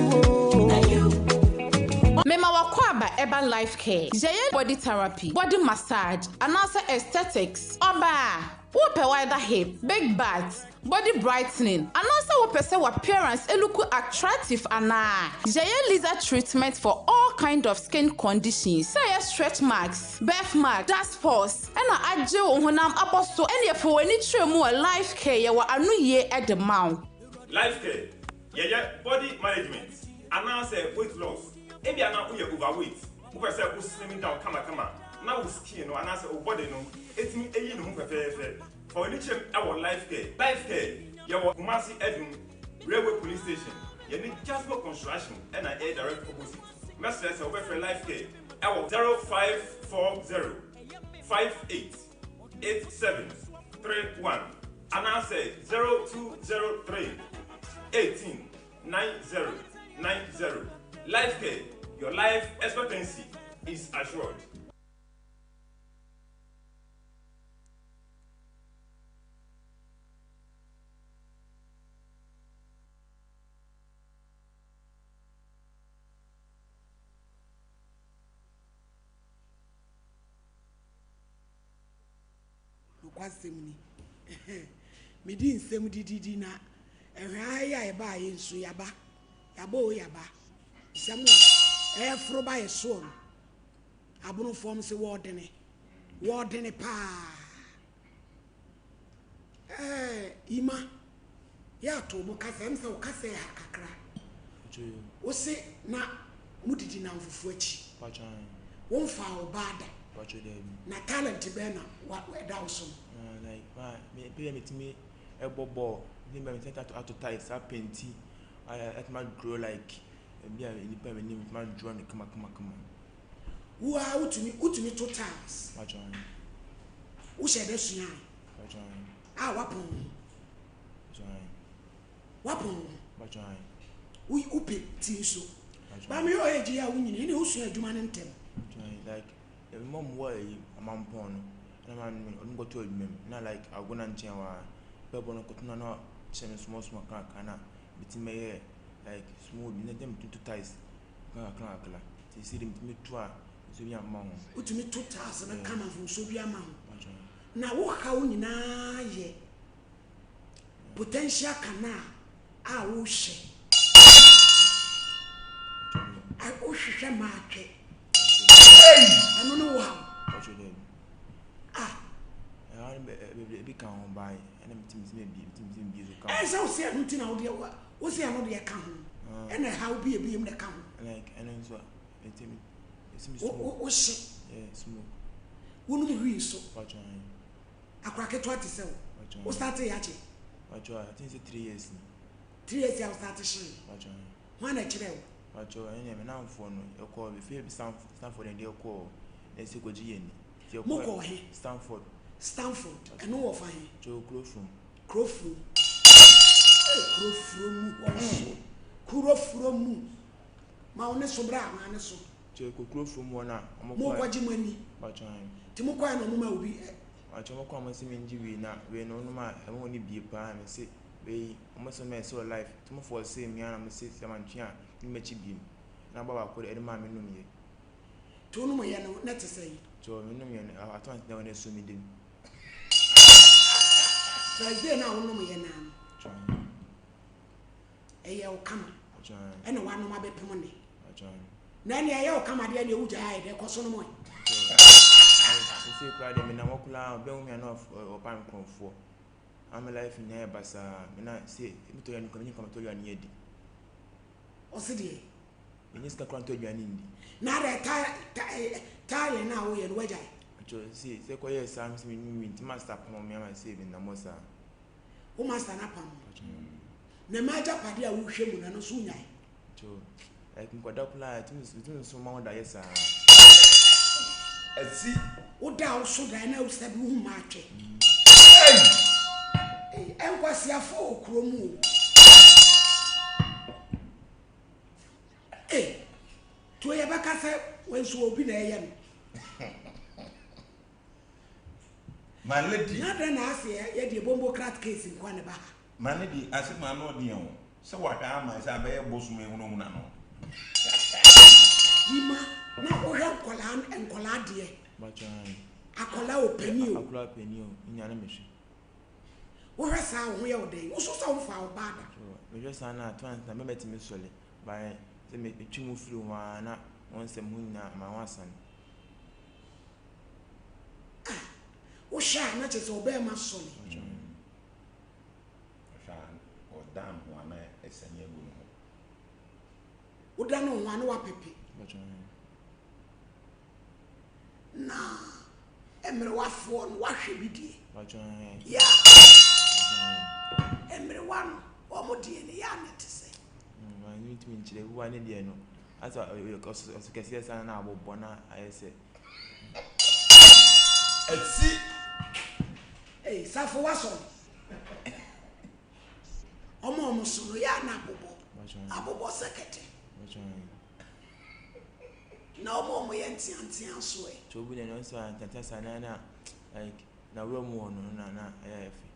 Mema wakwaba eba life care. Jaye body therapy, body massage, and also aesthetics. Oba, wope wider hip, big butts, body brightening, and also wope se appearance e look attractive ana. Jaye laser treatment for all kind of skin conditions. Say stretch marks, birthmark, dark spots, and aje honam aboso any for any tremu life care ye wa anu ye at the mount. Life care, body management, and also weight loss. Ebi ana uye overweight, upese u slimming down kama. Na u skin no anase u body no, etimi eyi no fefefe. For any chem our life care. Life care, yawo Kumasi Edun Railway Police Station. You need Jasper Construction and an air direct opposite. Message over for life care. Our 0540 58 8731. And I say 0203 18 9090. Life care, your life expectancy is assured. Midi nsem didi na ehwa ya eba ye nso yaba o yaba samwa fro ba ye so no abono form se wordene pa ima ya to mo kasa em se o kasa ya kakra o se na mudidi na mfufu achi won fa o bada na talent be na wa da so like me be me ebobo me take to ties up penti at my grow like be any pe me my draw ne kama wo a utumi to tiles wo shede suan wapon we upe ti so ba me o eji ya wunyini ni usu adwuma ne ntem like mom wa amampon no na man on go to adwuma na like agona nchen wa bebo no kotuna no cheme small kana bitime like small bi na dem to ties kala ti see dem me to a so bi amon utumi to ties na kama fu so bi amon na wo ka wo nyina ye potential kana a wo hye a wo hwehwe maake eno no wa be kan on buy and me be so kan so see no tina wo see no de ka ho ena how be em de ka ho like and so etimi wo hye small wo no wi so akwake to ate se wo start ya che I think it's 3 years. 3 years you start to shine. When I chire. I now for no. You call me feel Stanford and you call. Let's go GN. Moko he. Stanford. I know of him. Joe Crowfrom. Crowfrom. Ma one so bra ma ne so. Joe Crowfrom one. Mo kwaji mani. Timokwa no mama obi. Achoma kwa masi menjiwi na we no ma emo ni bie pa me se we omoso me so life tumo for say me ana me se samantwa ni mechi biem na baba ko de ma me no me to no mo ye no na te say to me no me aton na wona so me dem Friday na wo no mo ye na ye o kama ena wa no ma be pemo ne na ne ye o kama de ne wuja ya de ko so no mo see Friday me na wakula be umi na opan konfo am life nya basa me na say me to yan komi kama to yan yedi o se die me ska kwanto yan ndi na re ta na wo ye no waja to see say ko yes am me mi master pom me am say be na mosa o master na pam na maja pade a wo hwe mu na no so nya to like nkwada kula tumi so ma wada yes Esi oda so da na usabi hu ma atwe enkwasi afọ okromu to ye baka se wenso obi na eye no my lady na da na ase ye de bombo crat case nkwa ne ba my lady ase ma no de yon se wa ka ama se abaye bosu me hunu mu na no Ima na ohwe nkola de akola openi o nya na mehwe ohwe sa ho ye odai o so sa ho fa obada mehwe sa na atwan na memeti me sole by se me twimu firi wa na won se mu nya ma wasan o sha na che so be ma sole sha o dan ho na esanye bu no o dan ho na wa pepe na emre wafo no wahwe bidie ya emre wan o mo die ne ya net se ma ni timi nchire wa ne die no asa o kesi esa na abobọ na ayese esi safo waso omo so ya na abobo sekete na omo ye ntiantia so chobu ne no so antata sana na like na room one na ayafe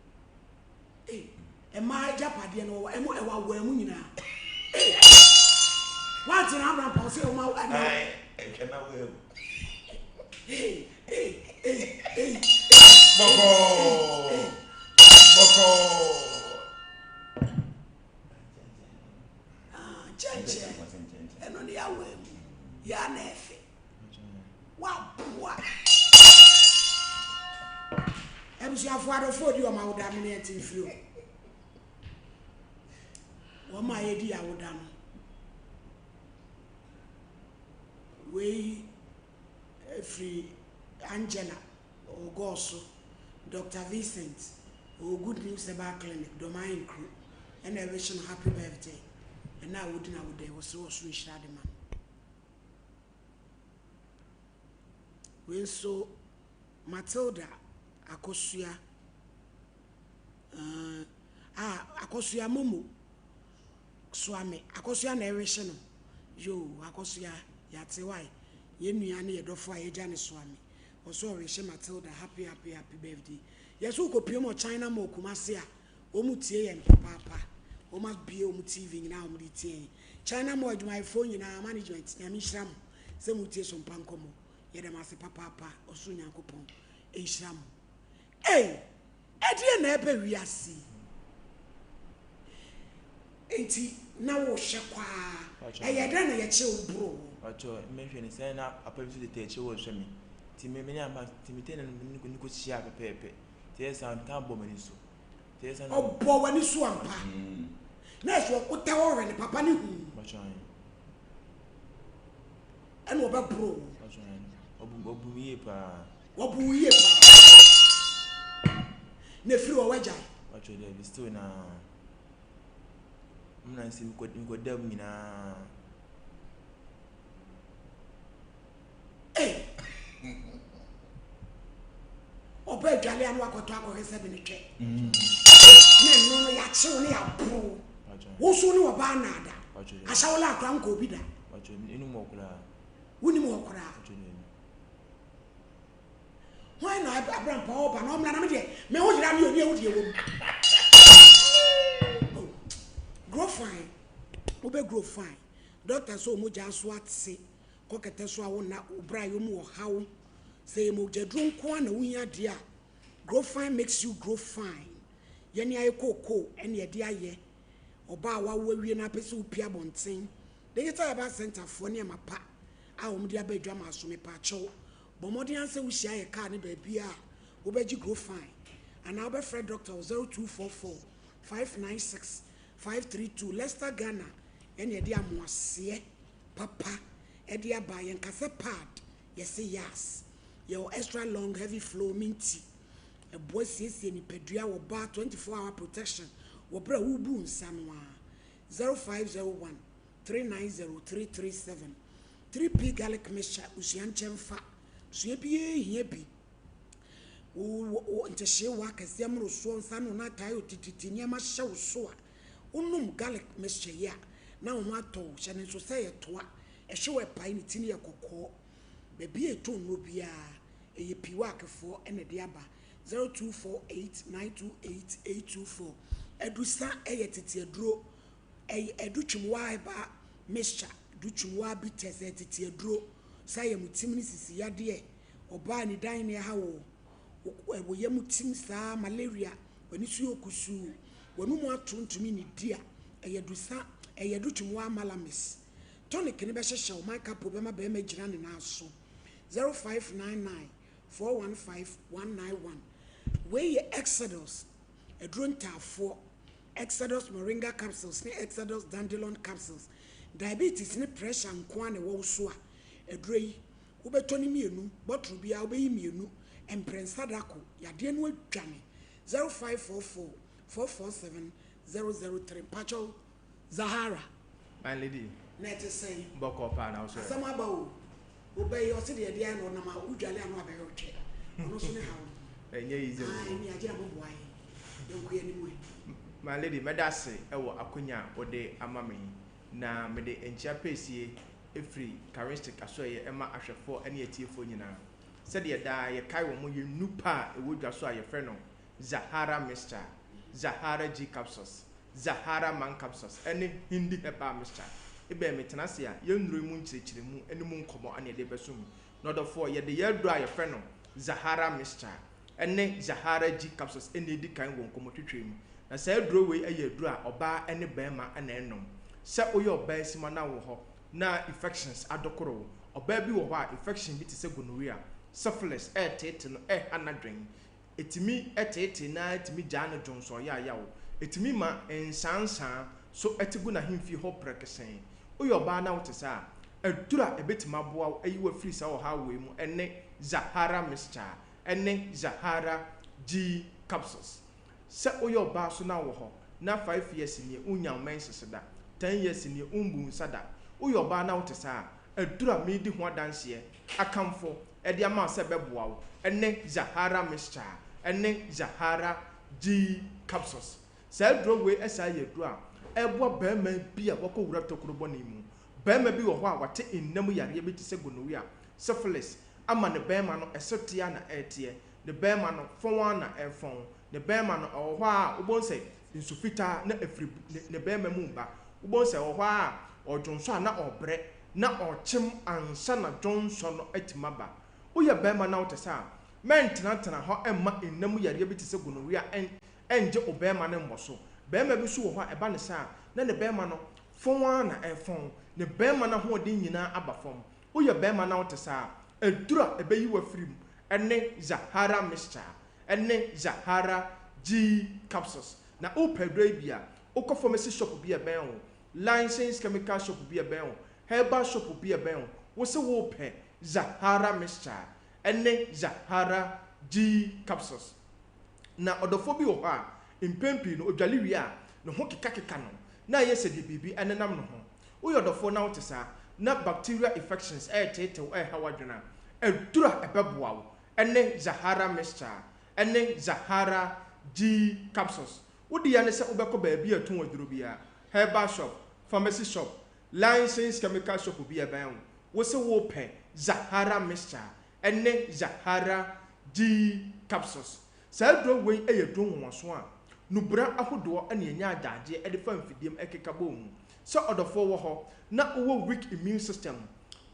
ma japade no emo ewa wa mu nyina what na abra pa se o ma ana ekena we boko cheche eno ni awe ya na efe wa boa ebusu afuado fodi o ma woda me ne tinfiri o ma yedi ya woda no we free Angela Ogoso Dr. Vincent or Good News About Clinic Domain Crew and I wish him happy birthday and now wouldn't I would was so sweet man. When so Matilda Akosia Akosia Momo Swami Akosia Narration yo Akosia Yate why Yenuani Edofo Ajani Swami also wish Matilda happy birthday. Yes, who could pay more China more Kumasia Omutie and Papa O must be TV now China more my phone in our management Yamishram Semutie Sompa Nkomo Yedamasi Papa or Sunya Coupon Ishram. Hey, Eddie never we are see. Eti now Shakwa Ayadana Yacho bro. Acho mention saying up a person to teach was me. Timmy and Timothy and Nicosia Pepe. There's a tambo meniso. There's an oh, boy, when you swamp. Next, what tower and Papa knew. And what about bro? What boo ye? Nephew or Waja? What should they be still now? Nancy could tell me now. Hey! Obe Jalian Wakotago has 7 minutes. No, Yatsuni are pro. Wosuni wa banada. Ashaola kranko bida. Inu mokura. Wuni mokura. Why no Abraham Paul pa no mna na me me ho jira me oni e wo. Grow fine. Obe grow fine. Doctor so mo ja so atse. Kokete so awo na obra yo mu hawo. Say mo jedru nko na wunya dia. Grow fine makes you grow fine. Yeni aye koko ene ye dia ye. Oba wa wawie na pese upia bonten. Digital Aba Center for ne mapa. A omdi abadwa ma so me pa chew. Bomodi anse wo hia ye car ne ba bia. Wo beji grow fine. And our friend doctor 0244 596 532 Leicester Ghana. Ene ye dia moase papa. E dia ba yen kase pad. Yes yes. Your extra long heavy flow minty. A boy says ni pedria wo bar 24-hour protection. Wobra wubu nsanwa 0501 390337 3p garlic mixture usianchemfa suebie hiebi wo ntehye wa kasem roso nsano na tayo tititi niama hye so a unum garlic mixture ya na wo ato hye nso say etoa ehye we pai ni tini yakoko bebi eto no bia eye piwa akefo ene de aba 0248928824 Edusa titi edro edutwumwa ba mixture dutwumwa bites titi edro say mutim ni sisi yade oba ni dan ne ha wo yemutim sa malaria wani su yokusu wanu mu atontumi ni dia eyedusa eyedutwumwa malamis tonic ne be hyehye o maka po be ma be ma gira ne na so 0599 415 191 we Exodus edrontafo Exodus moringa capsules ne Exodus dandelion capsules diabetes ne pressure nko na wo so a edroi wo betoni mienu bottle bia wo beyi mienu emprensadako yade no adwane 0544 447 003 Pacho Zahara my lady net say boko pa na so sama ba wo beyi o se de dia no na ma udwale anu abeyo twe ono so ne ha enye easy ni aje abobo ayi yokuye ni mu my lady medase ewo akonya ode amame na mede enchia pesie efri charistic asoye ema ahwefo ene atiefo nyina said ye da ye kai wo mo ye nupa ewodwa so aye frɛ no Zahara mixture Zahara G capsules Zahara man capsules ene hindi herbal mixture ebe metenase a ye nnuro mu nkyerɛkyerɛ mu ene mu nkomo ane de beso mu no do for ye de ye do aye frɛ no Zahara mixture ene Zahara G capsules ene di kan wo nkomo twetwe mu na say duro we aye duro a oba ene bema ana enom se oye oba sima na wo ho na infections adokoro oba bi wo ho a infection bi te se gonorrhea syphilis tete no anadwen etimi tete na etimi jana jonso ya wo etimi ma ensansan so etigu na himfi ho prekesen uyo ba na wote sa adura ebetima boa ayiwa free sa wo ha we mu ene Zahara mixture ene Zahara G capsules se uyo ba so na wo ho na 5 years ni unya menses da 10 years ni umbu sada uyo ba na wote sa adura me di ho adanse akamfo ede ama se beboa wo ene Zahara mixture ene Zahara G capsules se dro we esa ye dro a ebo ba ma bi a wako wura tokrobo na imu ba ma bi wo ho a wate ennam yare bi te se gonorrhea syphilis ama ne ba ma no esotia na etie ne ba ma no fon na efon ne ba ma no ho a ubonse insufita na afri ne ba ma mu ba ubonse ho a odwonso na obre na ochim ansa na dwonso no atimaba uye ba ma na wotesa mentena ho emma ennam yare bi te se gonorrhea enje obema ne mboso bema bi so ho eba ne sa na ne bema no fon na efon ne bema na ho de nyina abafom uye bema na wotesa edura ebeyi wa firim ene Zahara mixture ene Zahara G capsules na opedra bia ukọ pharmacy shop bia ben ho licensed chemical shop bia ben ho herbal shop bia ben ho wo se wo pe Zahara mixture ene Zahara G capsules na odofo bi wo ha impempi no odwale wi a no ho keka no na yese de bibi enenam no ho wo yodofo na wotesa na bacterial infections tete hawadwena edura ebeboa wo ene Zahara mixture ene Zahara G capsules wodi ya ne se ubeko ba bi atun waduro bia herbal shop pharmacy shop licensed chemical shop bia ban wo se wo pe Zahara mixture ene Zahara G capsules sa dro we eyedro nwoso a nubra ahodo ane anya adage e de fa mfidiem ekekabo mu so odofo wo ho na owo weak immune system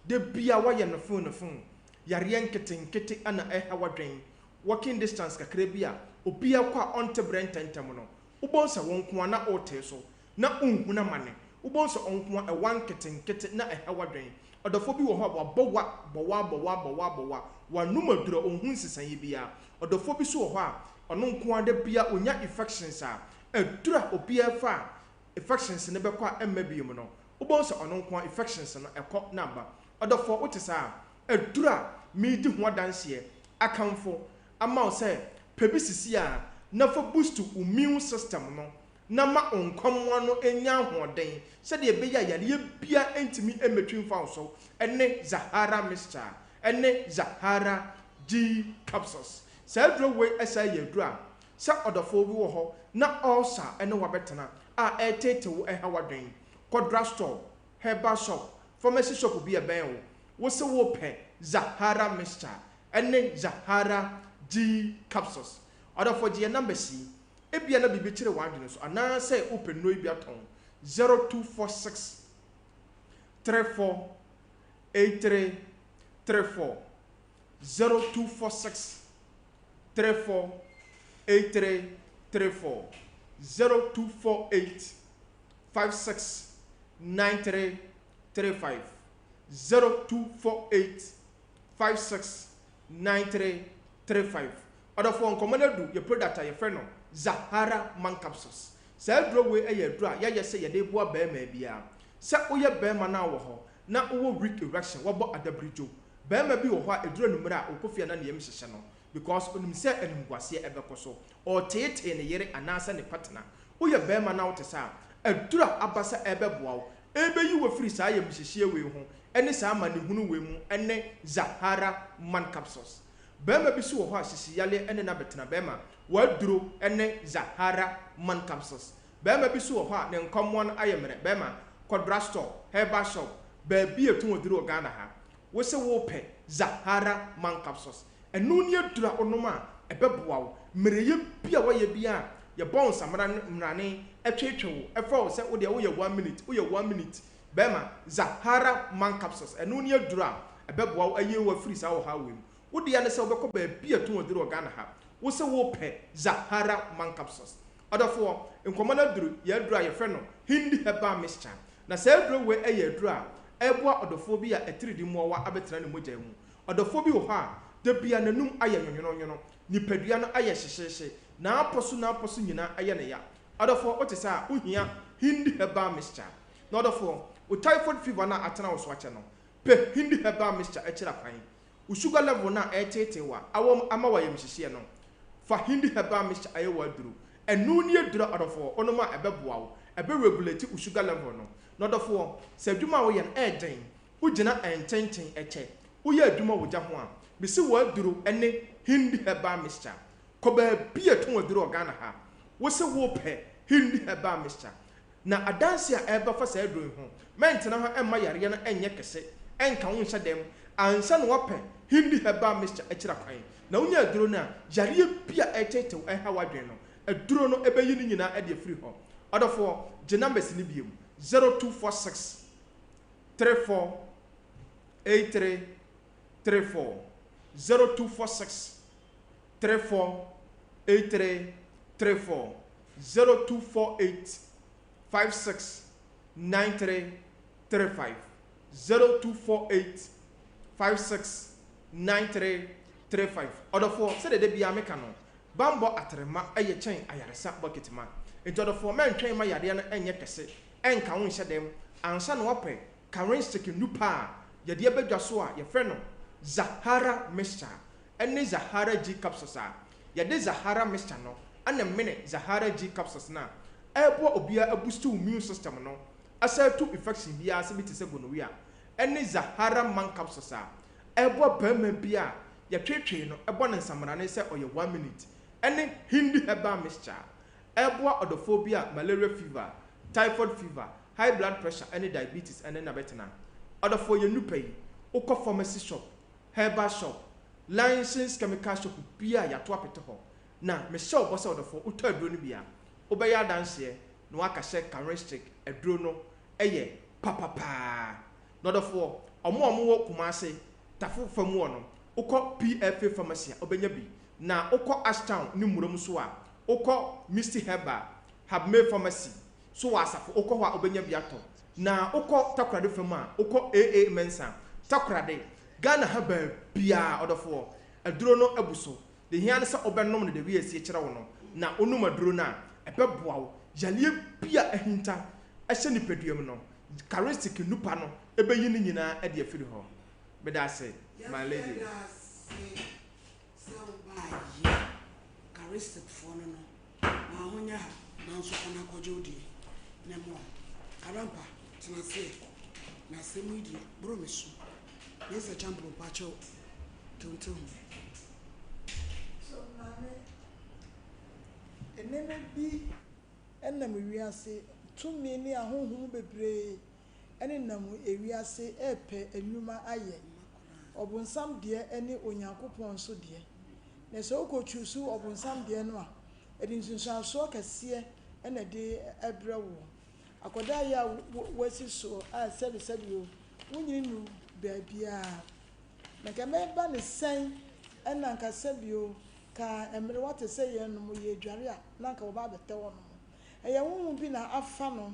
de bia wa ye no fun yare nkete ana hawadwen walking distance kakra bia obia kwa onte brententem no ubonsa wonko na ote so na unhuna mane ubonsa onko e wan nkete na hawadwen odofo bi wo ho bowa wa numadura onhun sisan bia odofo bi so ho a ono nko ade bia onya infections a edura obia fa infections ne bekwa emma biom no ubonsa ono nko infections no ekọ namba odofo wotesa edura mi di ho danse akamfo ama say pebisisi a na fa boost immune system no na ma onkomwa no enya hoden se de be ya yare bia entimi emetwin fa so ene Zahara mixture ene Zahara G capsules sadro we esa yedura sa odofo bi wo ho na ulcer ene wabetena a etete wo hawadwen kodra store herbal shop pharmacy shop bi e ben wo se wo pe Zahara mixture ene Zahara G capsules odofo je number C ebia na bibi kire wadwene so ana say open no ebia ton 0246 34 83 34 0246 34 83 34 0248 56 93 35 0248 56 93 35 odofo nkomana du ye product ye fe no Zahara man capsules sa dro we eyedro ya yese ye de boa ba ma bia sa oye ba ma na wo ho na owo weak erection wo bo adabrijo ba ma bi wo ho edro numra okofia na ne yem hyehye no because onim se enimguase ebekoso o tete ne yere anasa ne partner oye ba ma na wo te sa edro abasa ebeboa wo ebeyi wo free sa yem hyehye we ho ene sa ma ne hunu we mu ene Zahara man capsules bema bi so ho asisi yale ene na betena bema waduro ene Zahara man capsules bema bi so ho a ne nkommo no ayemre bema kodra store herbal shop ba bi etun oduro Ghana ha wo se wo pe Zahara man capsules enu ni adura onoma ebeboa wo mereye bia wo ye bia ye bon samra mrane etwetwe wo efa wo se wo de wo ye 1 minute wo ye 1 minute bema Zahara man capsules enu ni adura ebeboa wo aye wo free sa wo ha wem wodi ya ne se obekọ ba bia tun odiro Ghana ha wo se wo pe Zahara man capsules odofo nkomana duru ya duru ya fe no hindi herbal mixture na se duru we ya duru a ɛboa ɔdɔfoɔ bi a ɛtiri di mu ɔwa abɛtena ne mogya mu ɔdɔfoɔ bi wɔ hɔ a da bia n'anum ayɛ nwonwono nipadua no ayɛ hyehyehye na apɔ so nyinaa ayɛ ne ya ɔdɔfoɔ wote sɛ a wohia hindi herbal mixture na ɔdɔfoɔ o typhoid fever na atena wo so akyɛ no pe hindi herbal mixture ɛkyerɛ kwan o sugar level na ɛtete wa awɔ ama wa yɛm hyehye no fa hindi herbal mixture ayɛ wa duro ɛnu ne duro ɔdɔfoɔ ɔno ma ɛbɛboa wo ɛbɛ regulate o sugar level no na ɔdɔfoɔ sɛ adwuma wo yɛ no ɛɛden wogyina ɛntenten ɛkyɛ woyɛ adwuma wo gya ho a bisi wa duro ɛne hindi herbal mixture kɔbaa bi ɛto aduro ɔgana ha wo se wo pɛ hindi herbal mixture na adanse a ɛbɛfa sɛ aduro ho mɛntena ho ɛmma yareɛ no ɛnyɛ kɛse ɛnka wo nhyɛ dɛm ansa na wapɛ hindi herbal mixture ɛkyerɛ kwan na wonya aduro no a yareɛ bi a ɛtetew ɛha wadwen no aduro no ɛbɛyi no nyinaa ɛde afiri hɔ ɔdɔfoɔ gye numbers no biom 0246 34 83 34 0246 34 83 34 0248 56 93 35 0248 56 93 35 ɔdɔfoɔ sɛdeɛ de bia meka no bambɔ atrema ɛyɛ kyɛn ayaresa bucket ma nti ɔdɔfoɔ mɛntwɛn ma yadeɛ no ɛnyɛ kɛse ɛnka wo nhyɛ dɛm ansa na wapɛ karen stick nupa a yɛde ɛbɛdwa so a yɛfrɛ no Zahara mixture ɛne Zahara G capsules a yɛde Zahara mixture no ana mene Zahara G capsules na ɛbɔ obia aboost immune system no asa to infection bia se bi te sɛ gonorrhea ɛne Zahara man capsules a ɛbɔ bɛrima bia yɛtwetwe no ɛbɔ ne nsamana ne sɛ ɔyɛ 1 minute ɛne hindi herbal mixture ɛbɔ ɔdɔfoɔ bia malaria fever typhoid fever high blood pressure ɛne diabetes ɛne nabɛtena ɔdɔfoɔ yɛ nupa yi wokɔ pharmacy shop herbal shop licensed chemical shop bia yɛato apete hɔ na mehyɛ wo bɔ sɛ ɔdɔfoɔ wotɔ aduro no bia wobɛyɛ adanseɛ na waka hyɛ charistic aduro no ɛyɛ papapaa na ɔdɔfoɔ ɔmo wɔ Kumase tafo fam wɔ no wokɔ PFA pharmacy a wobɛnya bi na wokɔ Ashtown ne muram so a wokɔ Misty Herbal Habme pharmacy so wɔ asafo wokɔ hɔ a wobɛnya bi atɔ na wokɔ Takoradi fam a wokɔ AA Mensa Takoradi Ghana ha bia ɔdɔfoɔ aduro no abu so de hia ne sɛ ɔbɛnom no de wi asie kyerɛ wo no na onum aduro no a ɛbɛboa wo yalie bia ahinta ɛhyɛ nipaduam no charistic nupa no ɛbɛyi no nyinaa ɛde afiri hɔ bɛda ase my lady charistic for no ma honya na nso kona kɔgye odi na mo arampa tena se na se mu di bro me so Mr. Champion Pacho Tonton. So, Mammy, and then be and then we are say 2 million a home bebre and in them we are say epe and yuma aye. Obon some dear any onyankopon so dear. Na so ko chusu obon some dear no. Edin sunsan so kase and a day ebrewo. Akoda ya wasi so a sabi o. Wonyinu baabia na kemeba ne sen ena nka sabio ka emre wate se ye no ye dware a na nka oba bete wo no eye wo bi na afa no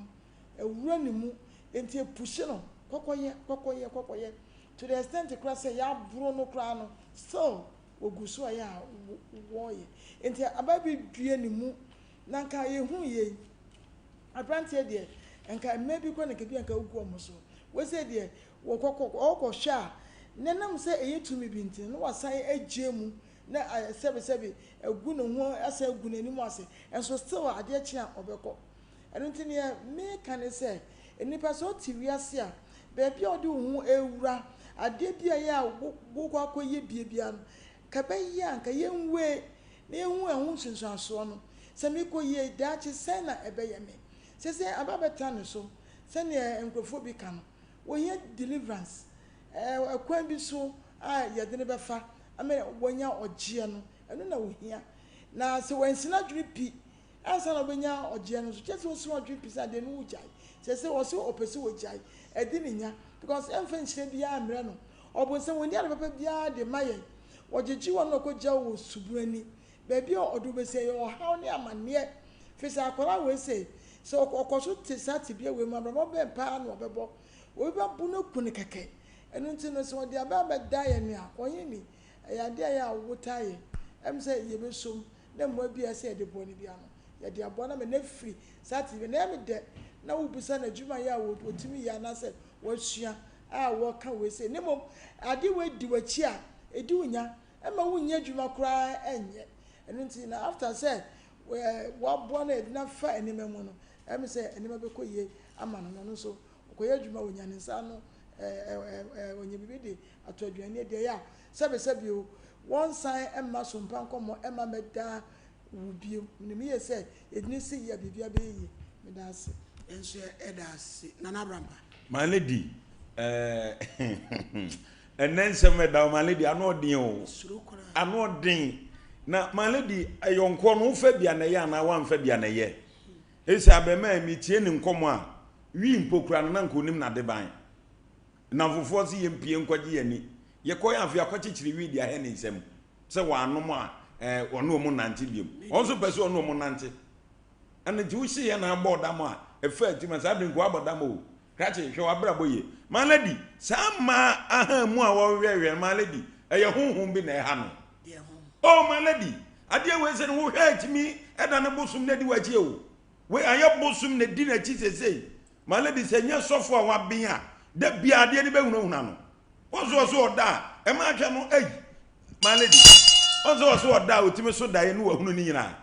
ewura ne mu enti epushi no kokoye to the extent kra se ya bro no kra no so oguso ya wo ye enti ababi due ne mu na nka ye hu ye aprantie de nka maybe ko ne kebi nka ogu omo so we say de wokɔ sha nenam sɛ ɛyɛ tumi bintin no wasan agye mu na sɛbe agu no ho asa agu n'anim ase enso still adeɛ kye a ɔbɛkɔ ɛno nti ne me ka ne sɛ enipa sɛ ɔte wiase a baabi a ɔde ho ewura adeɛ bi a yɛ a wokɔ akɔyɛ biebia no ka bɛyɛ anka yɛnwe na yɛhu ɛho nsunsuasoɔ no sɛ mekɔ yɛ daakye sɛn na ɛbɛyɛ me sɛ ababɛta ne so sɛnea nkurɔfoɔ bi ka no wonya deliverance kwan bi so a yɛde ne bɛfa ama wonya ɔgye no ɛno na wohia na sɛ wansina dwere pi ansa na wonya ɔgye no so kyɛ sɛ woso dwere pi sɛ de no wogyae sɛ wɔse ɔpɛ sɛ wogyae ɛde ne nya because ɛmfa nhyerɛ biara mmerɛ no ɔbo sɛ wɔndi ade papa biara de ma yɛn wɔgyegye wɔn na ɔkɔgya wɔ subuani baabi a ɔdo bɛsɛ yɛ ɔhaw ne amanneɛ firi sɛ akwaraa wei sɛ ɔkɔ so te saa tebea wei mu abrabɔ bɛn paa na ɔbɛbɔ we ba bu no kun keke enu nti no so de aba ba da ye ne a onye ni ya de ya wotaye em say ye be som na mo bia say de boni bia no ya de abo na me na free Saturday na me de na wo bisa na djuma ya wo otimi ya na say wo sua a wo ka we say ne mom ade we di wachi a edi unya ema wo nya djuma kura enye enu nti na after say wa bo na na fa enime mu no em say enime be ko ye ama no so ko ye djuma wo nya ne sa no onye bibi de ato aduane de ya sebe o one sign emma Sompa Nkomo emma meda ubio me ye say edini si ya bibia be yi me da se enso eda se nana bramba my lady enense me da my lady anodin o anodin na my lady ayonko no fa bia na ye na wan fa bia na ye esi abema mi tie ni nkomo a wi mpokura na nkonim na de ban na fofo si yempie nkwaji yani ye koya afia kwachichiri wi dia he ne nsem se wa anom a ono mu nante biem onso pese ono mu nante ane ti wusi ye na abodam a efa ti ma sabe nko abodam o krache hwe wa bra boye my lady sama aha mu a wo hwehwe my lady eye honhom bi na e ha no oh my lady ade we se no hwe atimi eda ne bosum na di wachi o we aye bosum na di na chi sesei my lady se nya sofo a wa bin a da bia ade ni behunahuna no ozo oda e ma hwe no my lady ozo oda otimi so da ye no wahunu ni nyina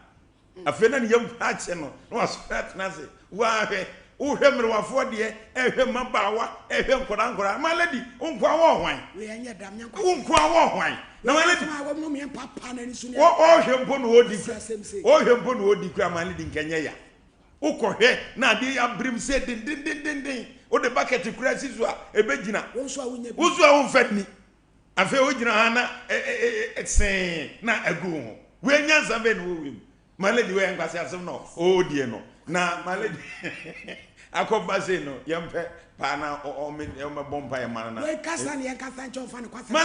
afi na ne yam ache no no asfat na se wa hwe wo hwe mrewafo de e hwe mabawa e hwe nkora my lady unkwa wo hwan we anya dam nyanko unkwa wo hwan na my lady ma wo no me papa na ni so ne o hwe mpo no odi o hwe mpo no odi kwa my lady nkenya ya ukohwe na ade ya brim se din o de bucket kura sizu a ebegina wonso a wonya bi wuzu a wonfani afa o gina ha na sen na agu ho we nyansa be no wim my lady we nkwase asem no o die no na my lady akoba se no yempe pa na o me bompa e man na we kasa ne kasa ncho fa ne kwasa my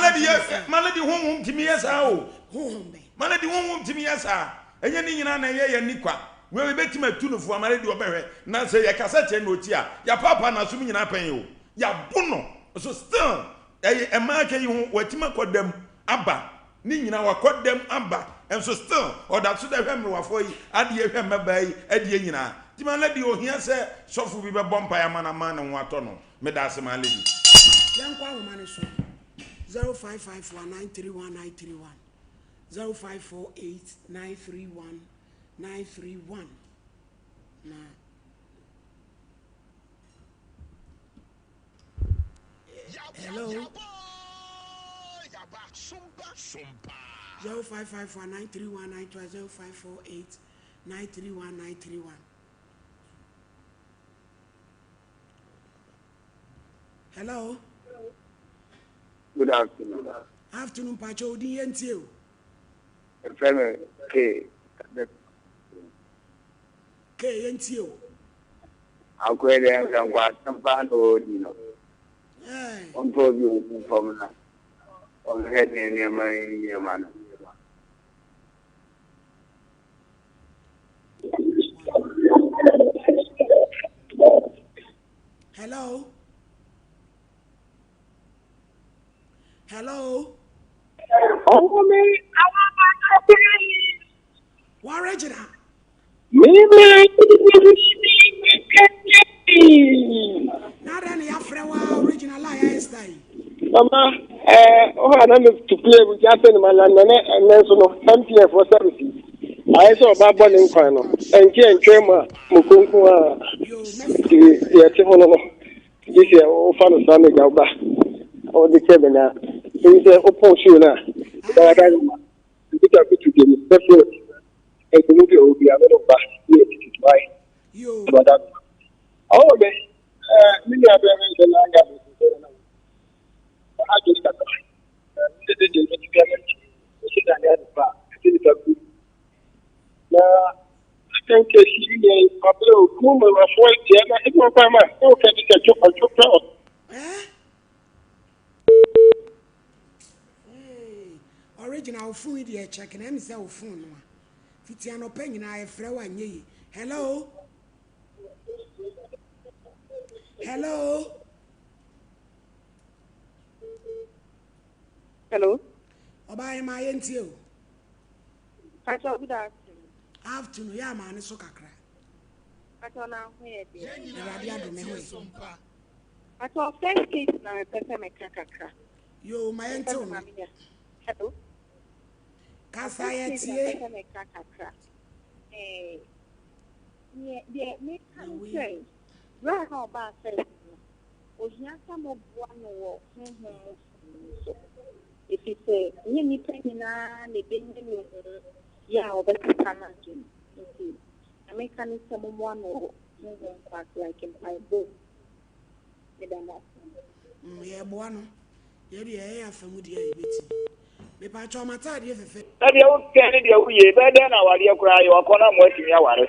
lady honhom timi yesa o honhom be my lady honhom timi yesa enye ni nyina na ye nikwa we betima tunufo amare di obehwe na se ye kasa che no ti a ya papa na sum nyina pen yo ya bono so still e ma ka yi ho watima kodam aba ni nyina wakodam aba and so still or that so da hwemre wafo yi ade ye hwem ba yi ade nyina ti ma lady ohia se sofu bi be bompa ya mana ma ne ho ato no me da se ma lady yankwa wo mane so 0554931931 0548931931 na hello 0554931931 hello good afternoon afternoon pacho odi yentie o friend ke yentie o akwere ngwa Sompa no di no on to bi from na on head ne ma no hello hello oh me what Regina not any afrewa original lie style mama oh na me to play with Japan man na so no MPF for service I saw baba nin kwan no enke ma mukunku a ye ti hono no isi o fa no sa me ga ba o de kebe na ise o po show na da da ma ndika bitu de ni special e ko mu de o bi a no ba ni ti try yo da oh be mini abe me de na ga na a just ka de ti ga na ti da ya ba ti ta ku na akanke shi ne pablo kuma wa foi na iko pa ma o ka ti ka cho original phone dey check na me say o phone no fitia no pa nyina e frɛ wa nye yi hello hello Hello. Oba ma yentie o. Pacho good afternoon. Ya ma ne so kakra. Pacho na ho ye de. Erade ado me ho. Pacho first case na pese me kakra. Yo ma yentie o. Hello. Kasa yetie. Pese me kakra. Yeah, me can say. Right how about first. Ohia samo bua no wo so. If you say, "Ni penina ne benye no ya obekata na jin." Okay. American some one no quite like in Bible. Yeah, bua no. Ye de ya famu de ya beti. Me pa cho mata de fefe. Na de o kene de o ye be de na ware kura ye wakona mo atimi aware.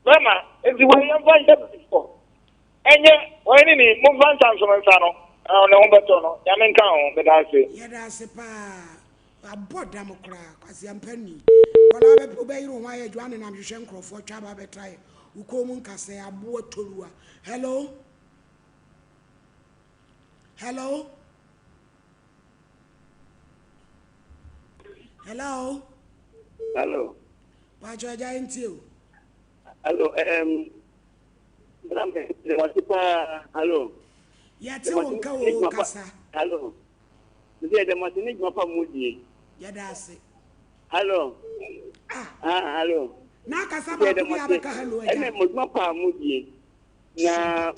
Mama, ezi wo yam fa nda before. Enye, wani ni mo fa ntanso nsa no. Na ho beto no. Ya me nka ho be da se. Ya da se pa. Aboda mo kura kwasi ampani. Kola be obeyiru ho aye dwane na hwehwe nkrofo twa ba be try. Ukomu nkase abo toruwa. Hello? Hello? Hello? Hello. Pacho jainti o. Hello, de wasipa, hello. Ya te wonka o kasa. Hello. De matini mapa mudi. Ya dase. Hello. Hello. Na kasa ba ku ya beka hello eja. Ene mapa mudi. Na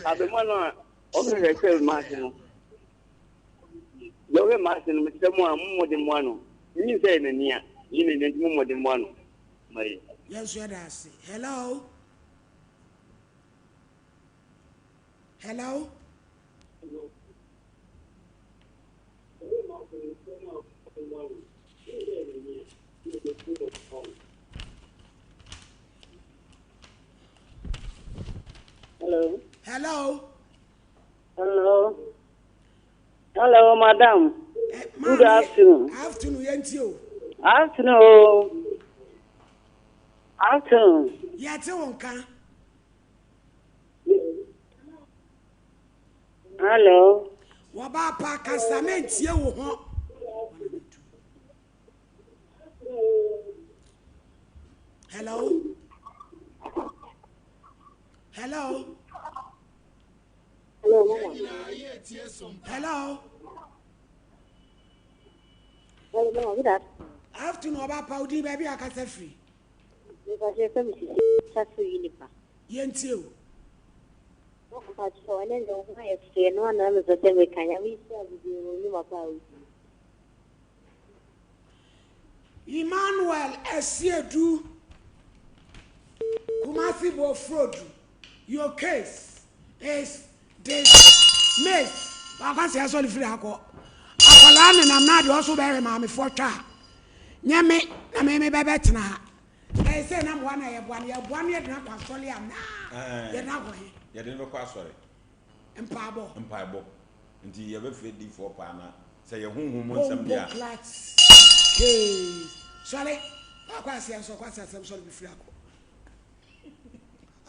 abemana okere sel masino. Yowe masino mtemo amudi mwano. Ni say na nia. Yini ne mudi mwano. Mai. Yes, you dase. Hello? Hello? Hello. Hello. Hello. Hello, madam. Good afternoon. Afternoon, yentio. Afternoon. Afternoon. Ya te wonka. Hello. Waba pa kasa mentie wo ho. Hello? Hello? Hello, mama. Hello? Hello, mama, good afternoon, waba pa udi baby akasa free. Because you're coming to see you. Yentio. Pacho, and then the one I say, no one else is a can you see Emmanuel Esiedu Kumasi Bofrodu. Your case is dismissed. Wakasi asoli free ako. Akola ne nam na de oso be ma me fotwa. Nyeme na me bebe tena. Eh say na mo na ye boane ye de na kwa soli am na. Ye na go he. Ye de no kwa sori. Mpaabo. Nti ye be fe di for pa na. Say ye hunhun mo nsam dia. Case. Sole. Akwasi aso kwasi asem soli be free ako.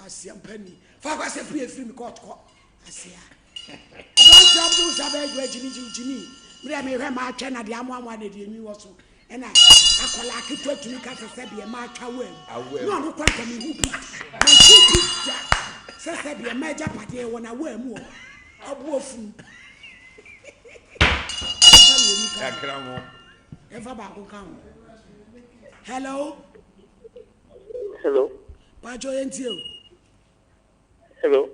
Asia penny. Fa kwasi free free me court ko. Asia. Don't job do sabe gwe jini. Me me hwe ma atwa na de amwa na de enwi wo so. Ena akola akitwa tumi ka se be ma atwa wam. No no kwanta me hu bi. Na hu ja. Se be ma ja pade wo na wam wo. Abu ofu. Akramo. Eva ba ko kan. Hello? Hello. Pacho yentio. Hello.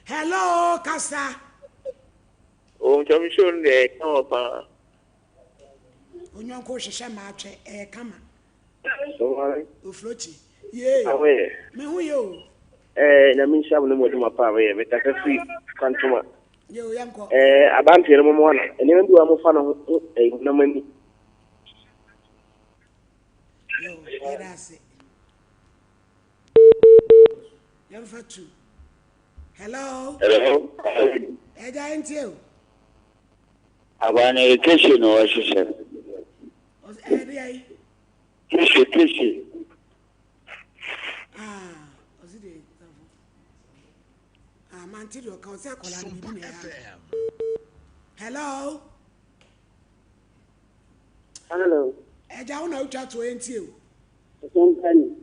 Hello, Kasa. Oh, I'm sure they come up. Onyon ko hwehwe ma atwe kama. So why? Oflochi. Ye. Awe. Me hu yo. Na min shabu no mo duma pa we beta ka free kwantuma. Yo yanko. Abantu yere mo wana. Ene ndu amufa no na mani. Yo, erase. Yamfa tu. Hello. Hello. Eja entio. Abana kesho no washusha. Edi ai. Kesho. Ozide. Mantiri o ka o se akola ni bi na ya. Hello. Hello. Eja una ucha to enti o. Sompani.